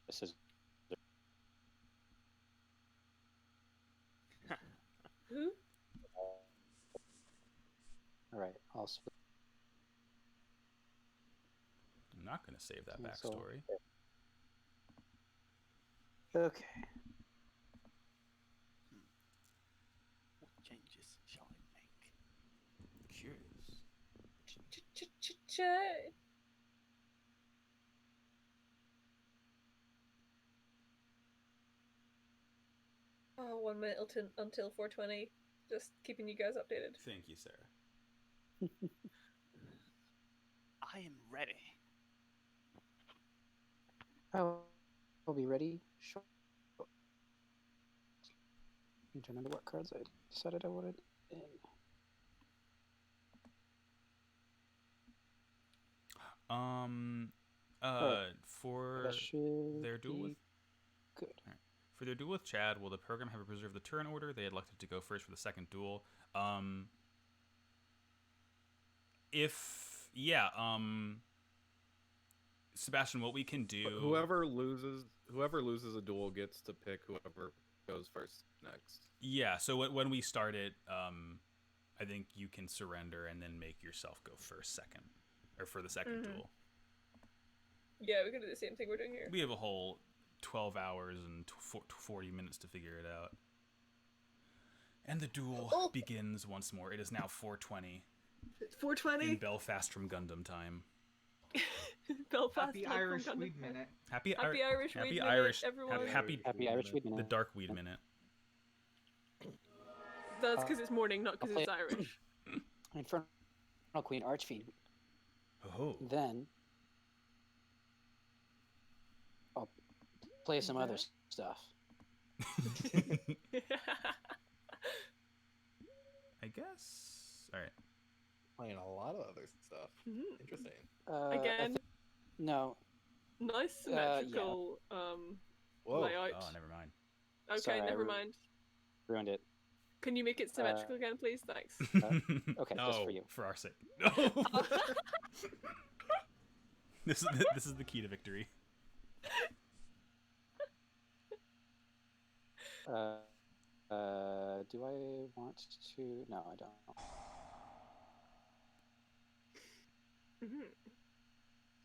This is Who? all right. I'll split. I'm not going to save that Cancel. backstory. Okay. What changes shall I make? Curious. Chat. Oh, 1 minute until 4:20. Just keeping you guys updated. Thank you, Sarah. I am ready. I'll be ready. Sure. Let me remember what cards I decided I wanted in. For That should their duel with be good. For their duel with Chad, will the program have a preserve the turn order? They elected to go first for the second duel. Sebastian, what we can do. Whoever loses a duel gets to pick whoever goes first next. Yeah. So when we start it, I think you can surrender and then make yourself go first, second, or for the 2nd duel. Yeah, we're gonna do the same thing we're doing here. We have a whole 12 hours and 40 minutes to figure it out. And the duel begins once more. It is now 4:20. 4:20 in Belfast from Gundam time. Belfast. Happy Irish Weed Minute. Happy Irish Weed Minute, Irish, everyone. happy Irish Weed Minute. The Dark Weed Minute. That's because it's morning, not because it's Irish. Infernal Queen Archfiend. Oh. Then I'll play some other stuff. I guess. All right. Playing a lot of other stuff. Mhm. Interesting. Again, No. nice symmetrical Whoa. layout. Oh, never mind. Okay, Sorry, never mind. Ruined it. Can you make it symmetrical again, please? Thanks. Okay, no, just for you. For our sake. No. This is the key to victory. Do I want to? No, I don't.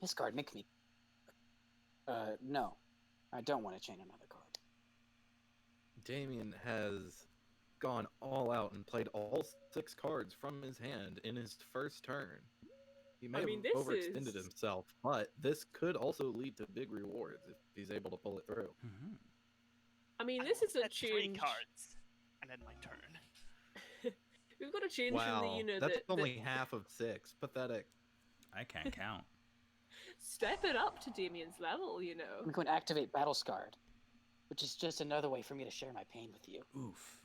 This card makes me. No, I don't want to chain another card. Damian has gone all out and played all 6 cards from his hand in his first turn. He may have overextended himself, but this could also lead to big rewards if he's able to pull it through. Mm-hmm. I mean, this is a That's 3 change. cards, and then my turn. We've got a change Wow, from the that's only half of 6. Pathetic. I can't count. Step it up to Damian's level, you know. I'm going to activate Battle Scarred, which is just another way for me to share my pain with you. Oof.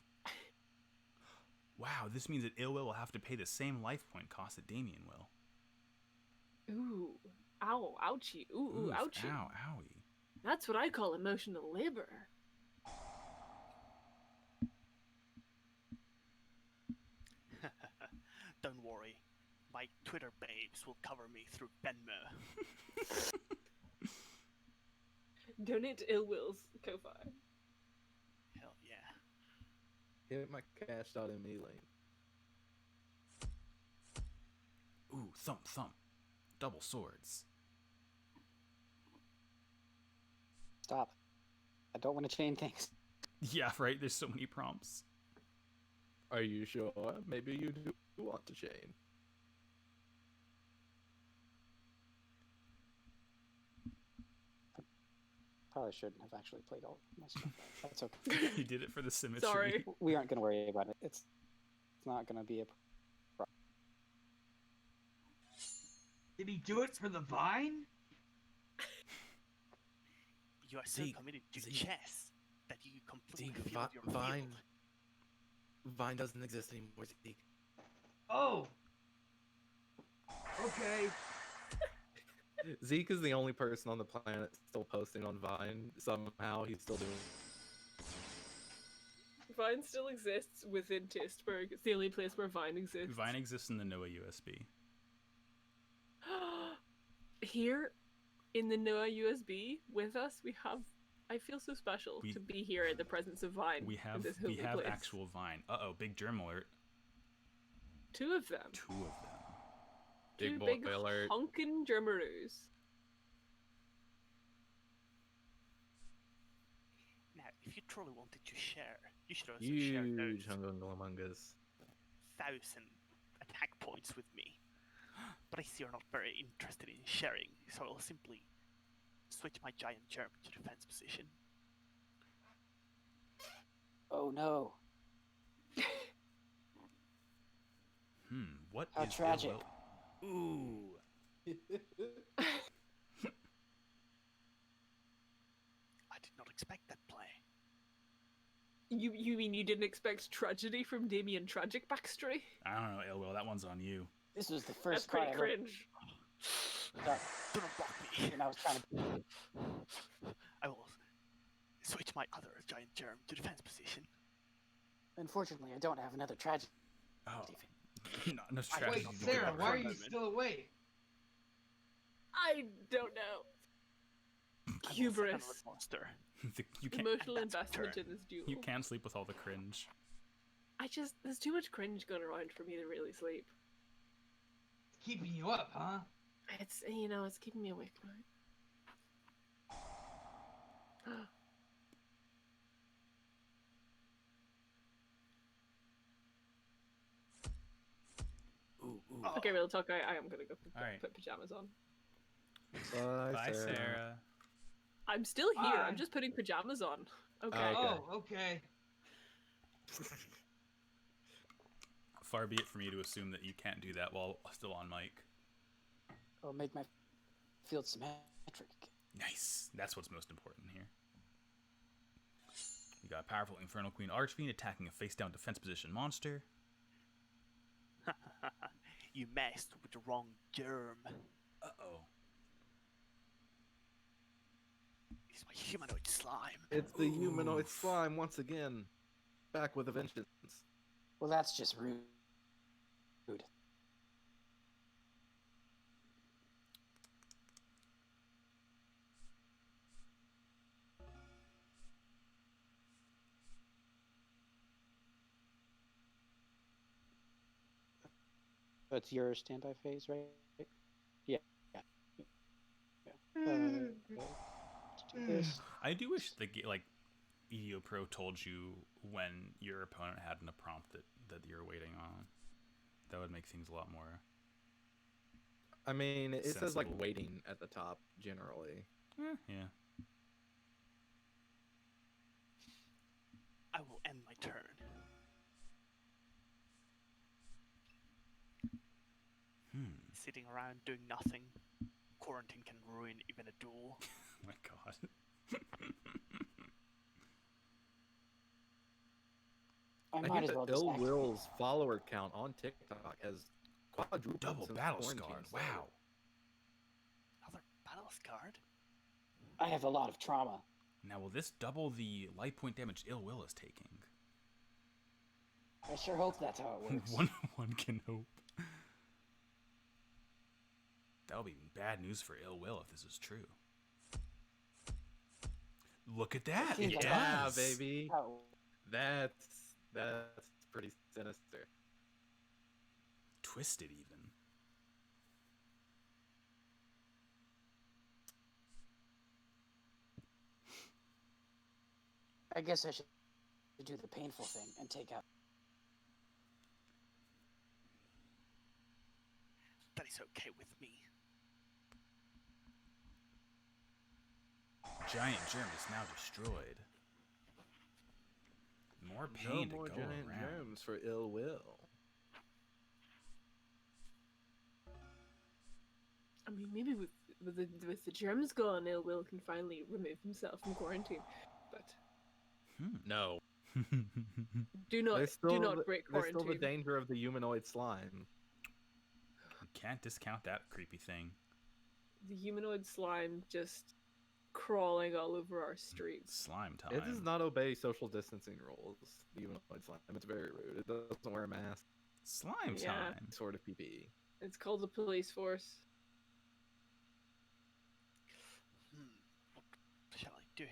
Wow, this means that Illwill will have to pay the same life point cost that Damian will. Ooh. Ow, ouchie. Ooh, Oof, ouchie. Ow, owie. That's what I call emotional labor. Don't worry, my Twitter babes will cover me through Venmo. Donate to Illwill's Ko-Fi. Hell yeah. Hit my cash.me link. Ooh, thump, thump. Double swords. Stop. I don't want to chain things. Yeah, right? There's so many prompts. Are you sure? Maybe you do want to chain. Probably shouldn't have actually played all my stuff. That's okay. You did it for the symmetry. Sorry. We aren't going to worry about it. It's not going to be a problem. Did he do it for the vine? You are so Zeke, committed to Zeke. chess that you completely Zeke, feel your Vine. field. Vine doesn't exist anymore, Zeke. Oh. Okay. Zeke is the only person on the planet still posting on Vine. Somehow he's still doing. Vine still exists within Tistberg. It's the only place where Vine exists. Vine exists in the Noah USB. Here, in the Noah USB, with us, we have... I feel so special to be here in the presence of Vine. We have in this holy place. actual Vine. Uh-oh, big germ alert. 2 of them. 2 of them. Two Big big boy alert. honkin' germaroos. Now, if you truly wanted to share, you should also share Huge those Hungungalumungas. 1,000 attack points with me. but I see you're not very interested in sharing, so I'll simply switch my giant germ to defense position. Oh no. What How is tragic. ill will? Ooh. I did not expect that play. You mean you didn't expect tragedy from Damian Tragicbackstory? I don't know, ill will. That one's on you. This was the That's first card pretty I ever cringe. got Do not block me. when I was trying to. I will switch my other giant germ to defense position. Unfortunately, I don't have another tragedy. Oh. No I tragedy. Wait, to Sarah, do why are that. you still awake? I don't know. I will second Hubris. Red monster. You can't. Emotional and that's investment turn. in this duel. You can't sleep with all the cringe. There's too much cringe going around for me to really sleep. It's keeping you up, huh? It's, it's keeping me awake tonight. Ooh. Okay, real talk, I am gonna go Alright. put pajamas on. Bye, Sarah. I'm still here, I'm Bye. just putting pajamas on. Okay. Okay. Oh, okay. Far be it for me to assume that you can't do that while still on mic. It'll make my field symmetric. Nice. That's what's most important here. You got a powerful Infernal Queen Archfiend attacking a face-down defense position monster. You messed with the wrong germ. Uh-oh. It's my humanoid slime. It's the humanoid Oof. slime once again. Back with a vengeance. Well, that's just rude. That's your standby phase, right? Yeah. Let's do this. I do wish the EDO Pro told you when your opponent had a prompt that you're waiting on. That would make things a lot more. I mean, it says like Sensible. waiting at the top generally. Yeah. I will end my turn. Sitting around doing nothing. Quarantine can ruin even a duel. Oh my god. I I might hear as that well just Ill act- Will's follower count on TikTok has quadrupled Double since battle quarantine scarred. started. Wow. Another battle scarred? I have a lot of trauma. Now will this double the life point damage Ill Will is taking? I sure hope that's how it works. one can hope. That'll be bad news for Ill Will if this is true. Look at that! seems It like- Yeah, does. baby. How- That's pretty sinister. Twisted even. I guess I should do the painful thing and take out. That is okay with me. Giant germ is now destroyed. More pain No more to go giant around. germs for Ill Will. I mean, maybe with the germs gone, Ill Will can finally remove himself from quarantine. But No. do not There's still break there's quarantine. still the danger of the humanoid slime. You can't discount that creepy thing. The humanoid slime just crawling all over our streets. Slime time. It does not obey social distancing rules. The humanoid slime. It's very rude. It doesn't wear a mask. Slime Yeah. time. Sort of PPE. It's called the police force. What shall I do?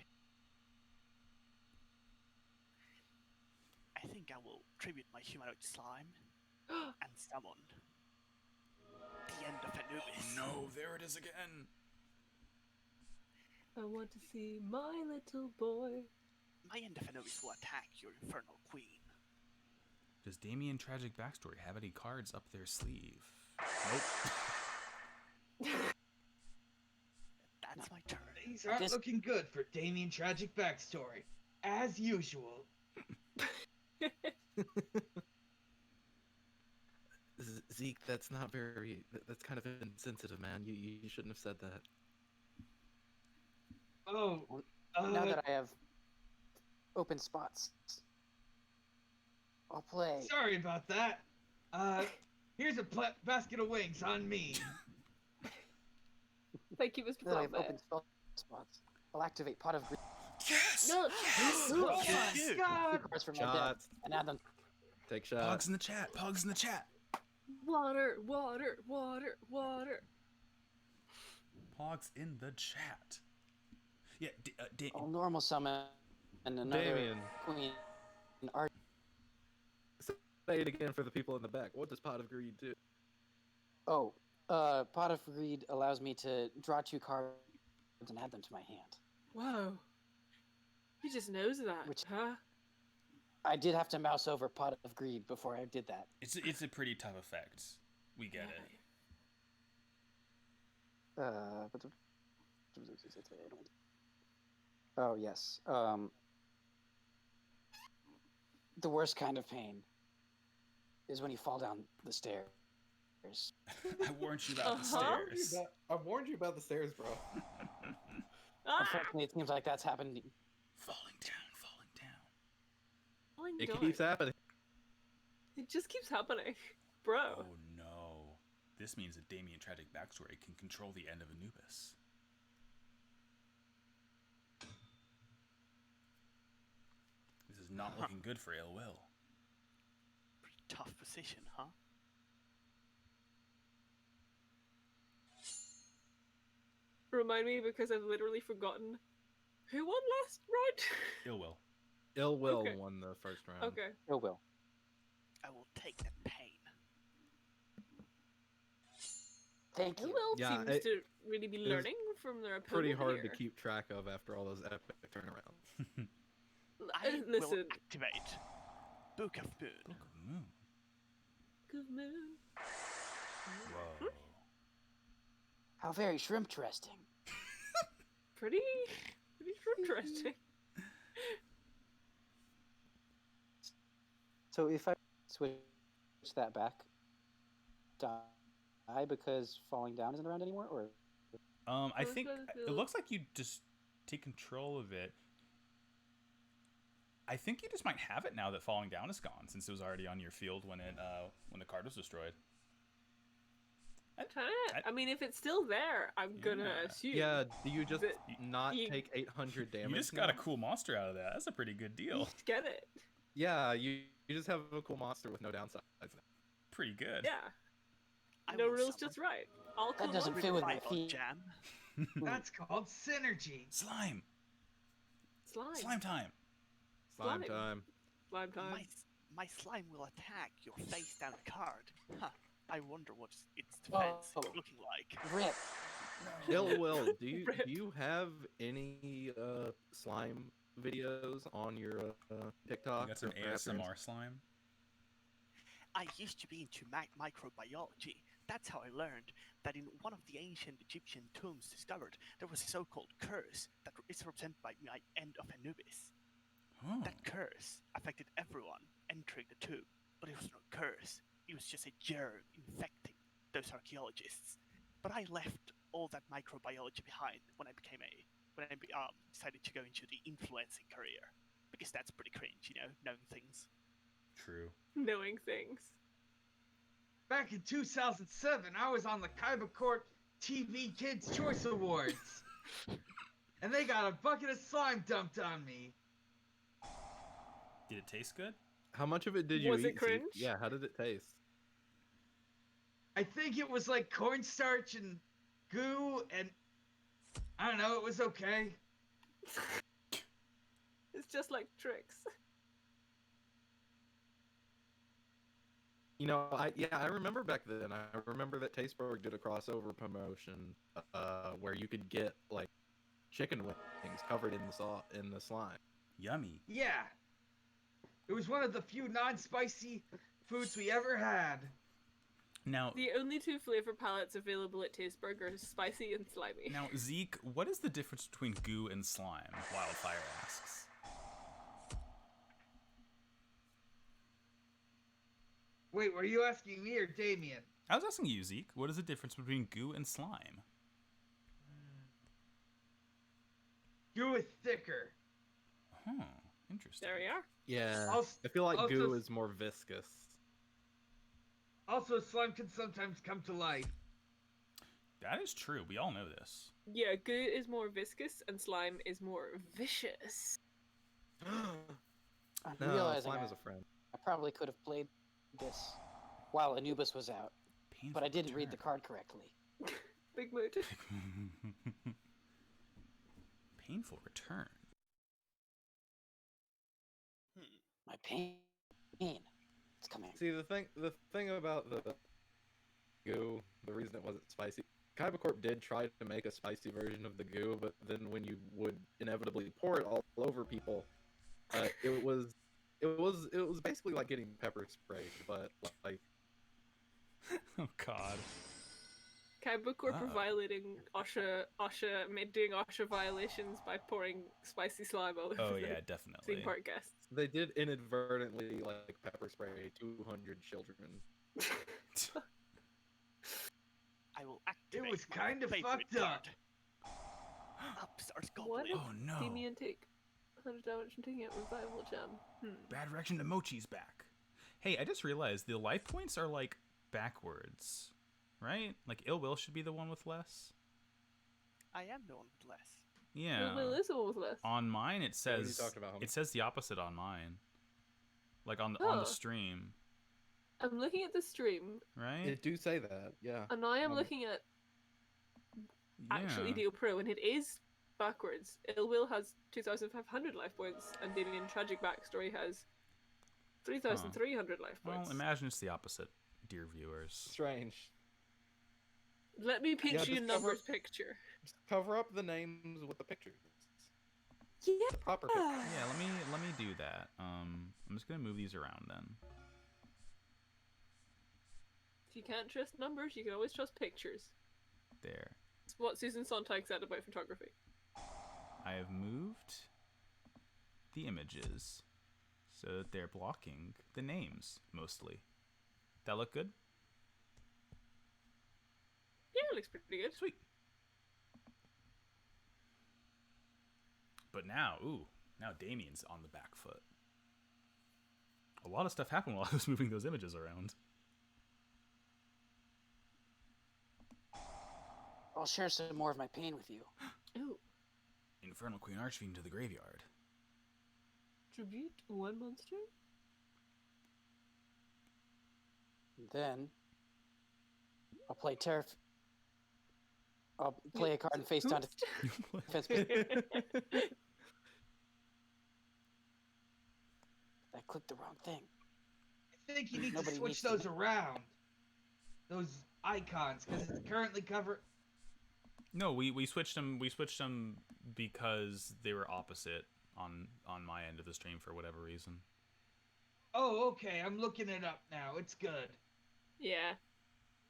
I think I will tribute my humanoid slime and summon the end of Anubis. No, there it is again. I want to see my little boy. My end of Anubis will attack your infernal queen. Does Damian Tragicbackstory have any cards up their sleeve? That's my turn. Things aren't looking good for Damian Tragicbackstory, as usual. Zeke, that's not very. That's kind of insensitive, man. You shouldn't have said that. Oh, Now that I have open spots, I'll play. sorry about that. Here's a basket of wings on me. Thank you, Mr. Now that I have Plumber. open spell spots, I'll activate Pot of Greed. Yes! No, Oh my god! Cards from my deck Shots. and add them. Take Pogs shots. in the chat. Pogs in the chat. water, water, water, water. Pogs in the chat. Yeah, I'll normal summon and another Damian. queen. An art. Say it again for the people in the back. What does Pot of Greed do? Oh, Pot of Greed allows me to draw 2 cards and add them to my hand. Whoa. He just knows that, Which- huh? I did have to mouse over Pot of Greed before I did that. it's a pretty tough effect. We get it. Oh yes. The worst kind of pain is when you fall down the stairs. I warned you about the Uh-huh. stairs. I warned you about the stairs, bro. Ah! Unfortunately, it seems like that's happened. Falling down, falling down. Falling It down. keeps happening. It just keeps happening. Bro. Oh no. This means that Damian Tragicbackstory can control the end of Anubis. This is not looking good for ill will. Pretty tough position, huh? Remind me because I've literally forgotten who won last round. Ill will. Ill Will Okay. won the first round. Okay. Oh well. I will take the pain. Thank you. Will Yeah, seems it- to really be was learning from their opponent. Pretty hard here. to keep track of after all those epic turnarounds. I will Listen. activate Book of Moon. Book of Moon. Good moon. Whoa. How very shrimp-interesting. Pretty interesting. So if I switch that back, die because falling down isn't around anymore, or I Those think guys it do- looks like you just take control of it. I think you just might have it now that falling down is gone, since it was already on your field when the card was destroyed. I mean, if it's still there, I'm gonna Yeah. assume. Yeah, do you just that not you- take 800 damage? You just got a now? cool monster out of that. That's a pretty good You deal. just get it. Yeah, you just have a cool monster with no downsides. Pretty good. Yeah. I No will rules, summon just right. All cool That doesn't monsters. fit with my Revival feet. Jam. That's called synergy. Slime. Slime. Slime time. Slime Slime. time. Slime time. My slime will attack your face down card. Huh. I wonder what its defense is Oh. looking like. rip. Ill Will, do Rip. you have any slime videos on your TikTok? You got some or Instagram? ASMR slime. I used to be into microbiology. That's how I learned that in one of the ancient Egyptian tombs discovered, there was a so-called curse that is represented by my end of Anubis. Oh. That curse affected everyone entering the tomb, but it was no curse. It was just a germ infecting those archaeologists. But I left all that microbiology behind when I decided to go into the influencing career, because that's pretty cringe, knowing things. True. Knowing things. Back in 2007, I was on the Kaiba Court TV Kids Choice Awards. And they got a bucket of slime dumped on me. Did it taste good? How much of it did you Was eat? it Zeke? cringe? Yeah, how did it taste? I think it was like cornstarch and goo, and I don't know, it was okay. It's just like tricks. You know, I remember back then. I remember that Tasteberg did a crossover promotion where you could get like chicken wings covered in the slime. Yummy. Yeah. It was one of the few non-spicy foods we ever had. Now, The only two flavor palettes available at Tasteberg are spicy and slimy. now, Zeke, what is the difference between goo and slime? Wildfire asks. Wait, were you asking me or Damien? I was asking you, Zeke. What is the difference between goo and slime? Goo is thicker. Huh. Interesting. There we are. Yeah. Also- I feel like also- goo is more viscous. Also, slime can sometimes come to life. That is true. We all know this. Yeah, goo is more viscous and slime is more vicious. I'm No, realizing slime I, is a friend. I probably could have played this while Anubis was out, Painful but I didn't read the return. card correctly. Big mood. Painful return. My pain. It's coming. See, the thing about the goo, the reason it wasn't spicy, Kaiba Corp did try to make a spicy version of the goo, but then when you would inevitably pour it all over people, it was basically like getting pepper sprayed, but like Oh God. Kaiba Corp are Oh. violating doing OSHA violations by pouring spicy slime all over Oh the yeah, theme definitely. park guests. they did inadvertently like pepper spray 200 children. I will activate. It was my kind of favorite fucked up. card. Upstairs What goblin. if Oh no. Damian take 100 damage and taking out revival gem? Bad reaction to Mochi's back. Hey, I just realized the life points are like backwards, right? Like Ill Will should be the one with less. I am the one with less. Yeah. Well, this one was less. On mine, it What are you says talking about, homie? it says the opposite on mine. Like on Oh. the stream, I'm looking at the stream, right? It do say that, yeah. and I am Um, looking at actual Yeah. EDO Pro, and it is backwards. Ill Will has 2,500 life points, and Damian Tragicbackstory has 3,300 life Well, points. imagine it's the opposite, dear viewers. Strange. Let me paint Yeah, you a just cover- numbers picture. Just cover up the names with the pictures. Yeah. The proper picture. Yeah, let me do that. I'm just gonna move these around then. If you can't trust numbers, you can always trust pictures. There. It's what Susan Sontag said about photography. I have moved the images so that they're blocking the names mostly. That look good? Yeah, it looks pretty good. Sweet. But now, now Damien's on the back foot. A lot of stuff happened while I was moving those images around. I'll share some more of my pain with you. Oh, Infernal Queen Archfiend to the graveyard. tribute one monster? Then I'll play I'll play a card and face down to defense. I clicked the wrong thing. I think you need Nobody to switch needs to those know. around. Those icons, because it's currently covered. No, we switched them. We switched them because they were opposite on my end of the stream for whatever reason. Oh, okay. I'm looking it up now. It's good. Yeah.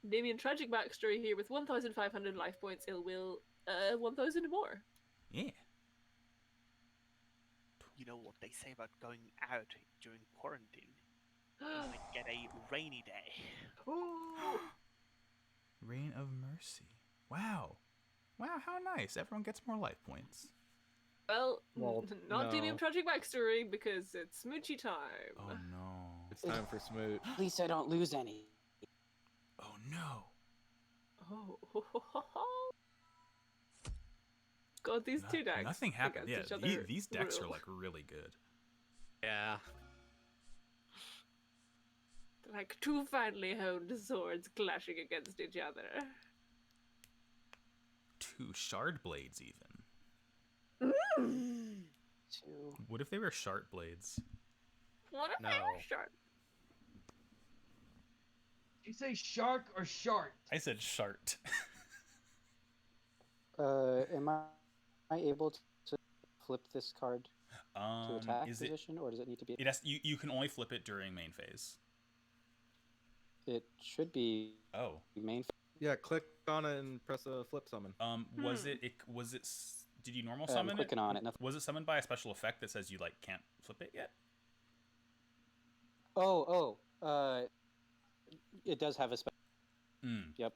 Damian Tragicbackstory here with 1,500 life points. Ill Will, 1,000 more. Yeah. You know what they say about going out during quarantine? You might get a rainy day. Ooh. Reign of Mercy. Wow. Wow, how nice. Everyone gets more life points. Well, Well, not Damian no. Tragicbackstory because it's smoochy time. Oh no. It's time for smooch. At least I don't lose any. Oh no. Oh. God, these two decks. Nothing happened. Yeah, against each other these decks are rule. like really good. Yeah. They're like two finely honed swords clashing against each other. Two shard blades even. Two. What if they were sharp blades? What if No. they were sharp? Did you say shark or shart? I said shart. Am I able to flip this card to attack Is it? position, or does it need to be? It has. You can only flip it during main phase. It should be Oh. main. Yeah, click on it and press a flip summon. Was it? Did you normal summon I'm clicking it? on it. Nothing. Was it summoned by a special effect that says you like can't flip it yet? It does have a special. Yep.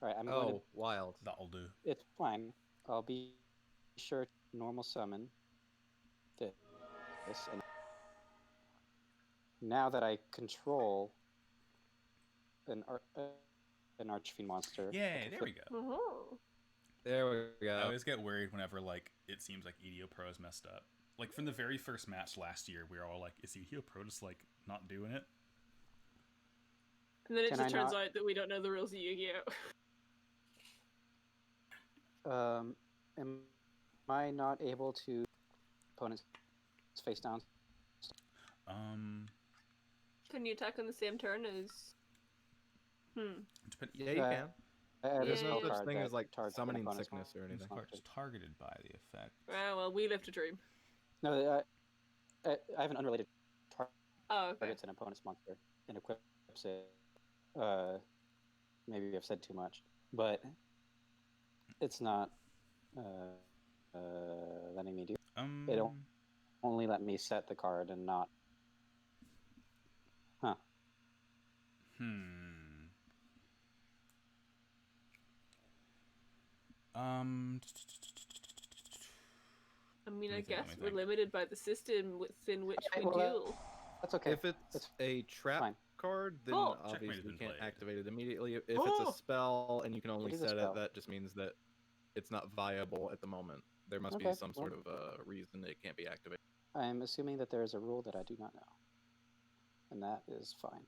All right, I'm going to. Wild. That'll do. It's fine. I'll be sure to normal summon this. And now that I control an Archfiend monster. Yay! There we go. Oh. There we go. I always get worried whenever like it seems like EDO Pro is messed up. Like from the very first match last year, we were all like, "Is EDO Pro just like not doing it?" And then it Can just I turns not- out that we don't know the rules of Yu-Gi-Oh. Am I not able to opponent's face down? Can you attack on the same turn as? Yeah, you can. There's no Yeah. such thing as like target summoning opponent's sickness or anything. It's targeted by the effect. Well, we lived a dream. No, I have an unrelated Oh, okay. targets an opponent's monster and equips it. Maybe I've said too much, but it's not letting me do. It don't only let me set the card and not. Huh. I mean, I Let me guess think. we're limited by the system within which we well, duel. That's okay. If it's a trap fine. card, then Oh. Checkmate has obviously been you can't played. activate it immediately. If Oh. it's a spell and you can only It is a set spell. it, that just means that it's not viable at the moment. There must be Okay, some well. sort of reason it can't be activated. I'm assuming that there is a rule that I do not know, and that is fine.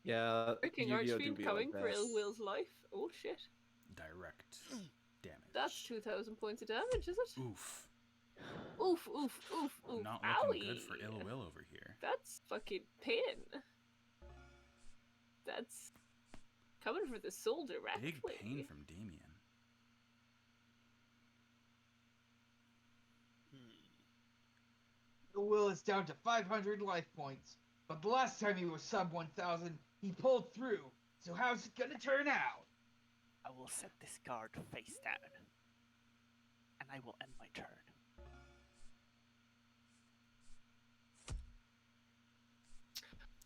Yeah, Freaking Yu-Gi-Oh! do Archfiend be coming like for that. Ill Will's life. Oh shit. Direct damage. That's 2,000 points of damage, is it? Oof. Oof, oof, oof, oof. Not Owie. looking good for Ill Will over here. That's fucking pain. That's coming for the soul directly. Big pain from Damian. The will is down to 500 life points, but the last time he was sub 1,000, he pulled through. So how's it gonna turn out? I will set this card face down, and I will end my turn.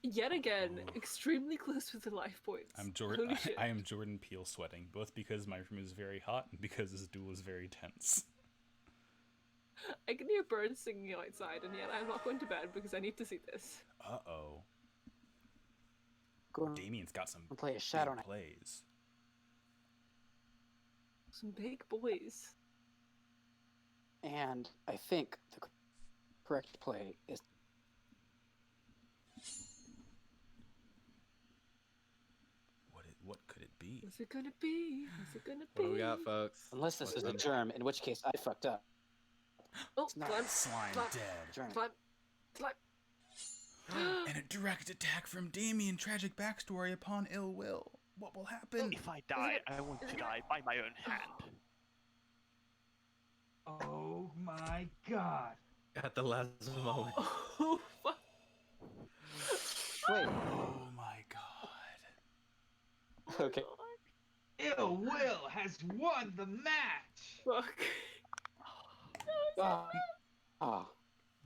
Yet again, extremely close with the life points. I'm Jordan. Holy shit. I am Jordan Peele sweating, both because my room is very hot and because this duel is very tense. I can hear birds singing outside, and yet I'm not going to bed because I need to see this. Uh-oh. Go on. Damian's got some Play a Shadow big Knight. plays. Some big boys. And I think the correct play is What could it be? What's it gonna be? What's it gonna be? What do we got, folks? unless this is a What's germ, in which case I fucked up. Oh, not climb, Slime climb, dead. Germ. climb, climb. And a direct attack from Damian Tragicbackstory upon Ill Will. What will happen? If I die, I want to die by my own hand. Oh my god. At the last moment. Oh, fuck. Wait. Oh my god. Okay. Ill Will has won the match. Fuck. Ah. Ah.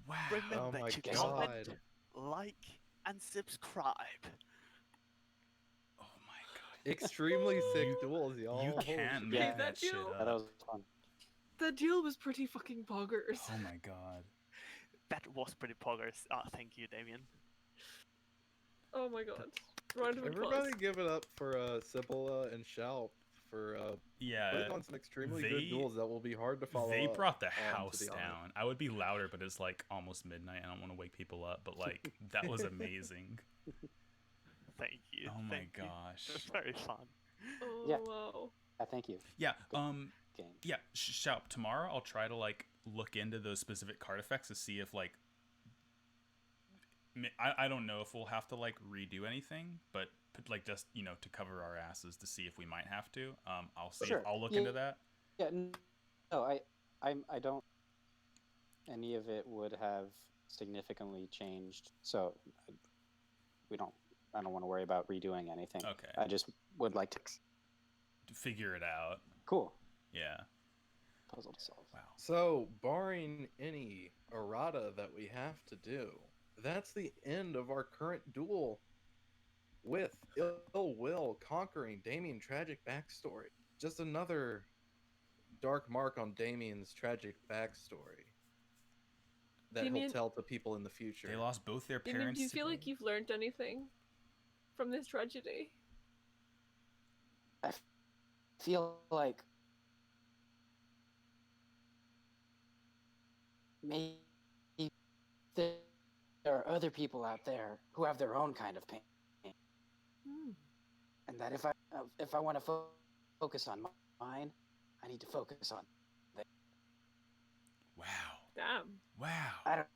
Wow. Remember Oh my to god. comment, like, and subscribe. Oh my god. Extremely sick duels, y'all. You Holy can't shit. make Yeah. that shit That up. Yeah, that was fun. The duel was pretty fucking boggers. Oh my god. That was pretty poggers. Thank you, Damien. Oh my god. Round of applause. Everybody give it up for Sibylla and Shalp for Yeah. putting on some extremely they- good duels that will be hard to follow They up brought the on, to house be honest. down. I would be louder, but it's like almost midnight. I don't want to wake people up, but like that was amazing. Thank you. Oh my thank you. gosh. It was very fun. Oh, Yeah. wow. Thank you. Yeah. Game. Yeah. Shout tomorrow. I'll try to like look into those specific card effects to see if like I don't know if we'll have to like redo anything, but like just to cover our asses to see if we might have to. I'll see. Sure. I'll look Yeah, into that. Yeah. No, I don't. Any of it would have significantly changed. So we don't I don't want to worry about redoing anything. Okay. I just would like to. To figure it out. Cool. Yeah. Puzzle to solve. Wow. So, barring any errata that we have to do, that's the end of our current duel with Ill Will conquering Damian Tragic Backstory. Just another dark mark on Damian's tragic backstory that he'll Damian- tell to people in the future. They lost both their Damien, parents. do you feel like today. you've learned anything from this tragedy? I feel like maybe there are other people out there who have their own kind of pain, and that if I want to focus on mine, I need to focus on. Wow. Damn. Wow. I don't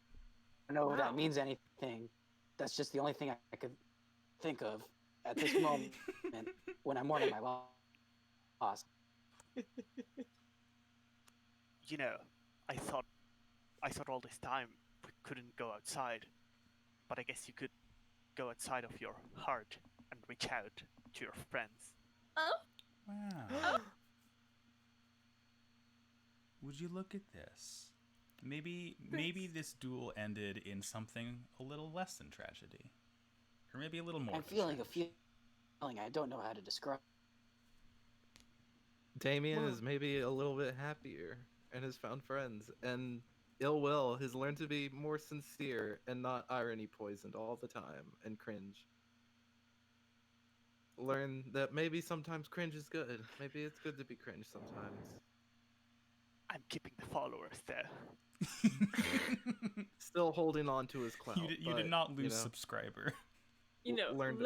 know if Wow. that means anything. That's just the only thing I could think of at this moment when I'm mourning my loss. You know, I thought all this time we couldn't go outside, but I guess you could go outside of your heart and reach out to your friends. Wow. Would you look at this? Maybe this duel ended in something a little less than tragedy. Or maybe a little more. I'm feeling a feeling I don't know how to describe. Damien Wow. is maybe a little bit happier and has found friends, and Ill Will has learned to be more sincere and not irony poisoned all the time and cringe. Learn that maybe sometimes cringe is good. Maybe it's good to be cringe sometimes. I'm keeping the followers there. Still holding on to his clout. you did but, not lose you know, subscriber. You know, learned-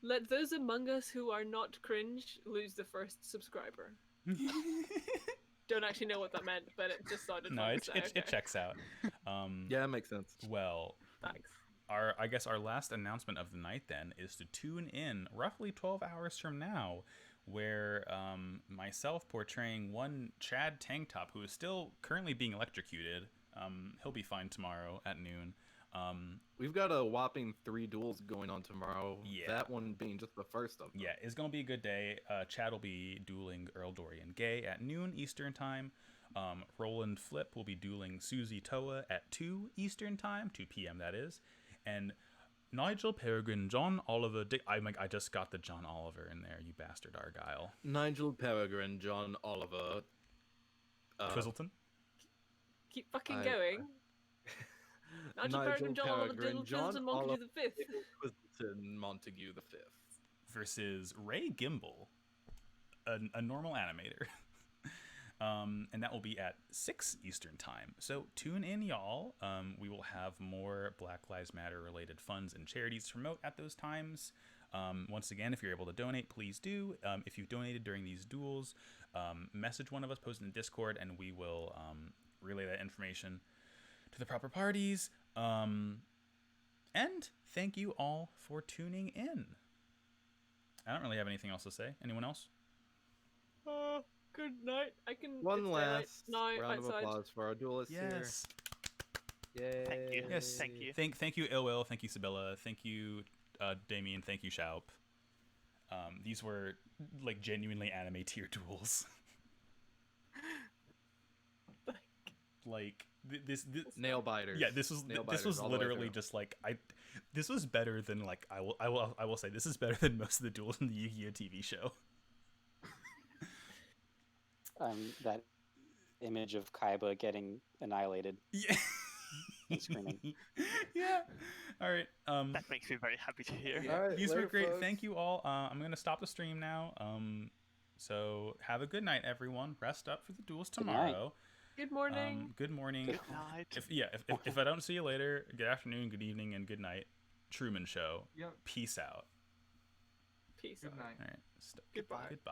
let those among us who are not cringe lose the first subscriber. Don't actually know what that meant, but it just sounded No, fun it to say, okay. checks out. Yeah, it makes sense. Well, Thanks. I guess our last announcement of the night then is to tune in roughly 12 hours from now, where myself portraying one Chad Tanktop, who is still currently being electrocuted. He'll be fine tomorrow at noon. We've got a whopping 3 duels going on tomorrow. Yeah. That one being just the first of them. Yeah, it's gonna be a good day. Chad will be dueling Earl Dorian Gay at noon Eastern time. Roland Flip will be dueling Susie Toa at 2 Eastern time, 2 p.m. that is, and Nigel Peregrine, John Oliver. I just got the John Oliver in there, you bastard Argyle. Nigel Peregrine, John Oliver. Twizzleton. Keep fucking I- going. Nigel Peregrine, John Oliver, Diddle, John Twizzleton, Montague Oliver, the Fifth. Twizzleton, Montague the Fifth. Versus Ray Gimble, a normal animator. And that will be at 6 Eastern time. So tune in, y'all. We will have more Black Lives Matter related funds and charities to promote at those times. Once again, if you're able to donate, please do. If you've donated during these duels, message one of us, post in the Discord, and we will relay that information to the proper parties. And thank you all for tuning in. I don't really have anything else to say. Anyone else? Good night. I can. One it's daylight last now round of outside. applause for our duelists Yes. here. Yay. Thank you. Yes. Thank you. Thank you, Ill Will. Thank you, Sibylla. Thank you, Damien. Thank you, Shaup. These were like genuinely anime tier duels. Like this Nail biters. yeah, this was Nail this biters was all the way literally through. just like this was better than like I will say this is better than most of the duels in the Yu-Gi-Oh TV show. That image of Kaiba getting annihilated. Yeah. And screaming. Yeah. All right. That makes me very happy to hear. All right, These were later, great. folks. Thank you all. I'm gonna stop the stream now. So have a good night, everyone. Rest up for the duels Good night. tomorrow. Good morning. Good morning. Good Night. If I don't see you later, good afternoon, good evening, and good night. Truman Show. Yep. Peace out. Peace Good out. night. All right. Goodbye. Goodbye.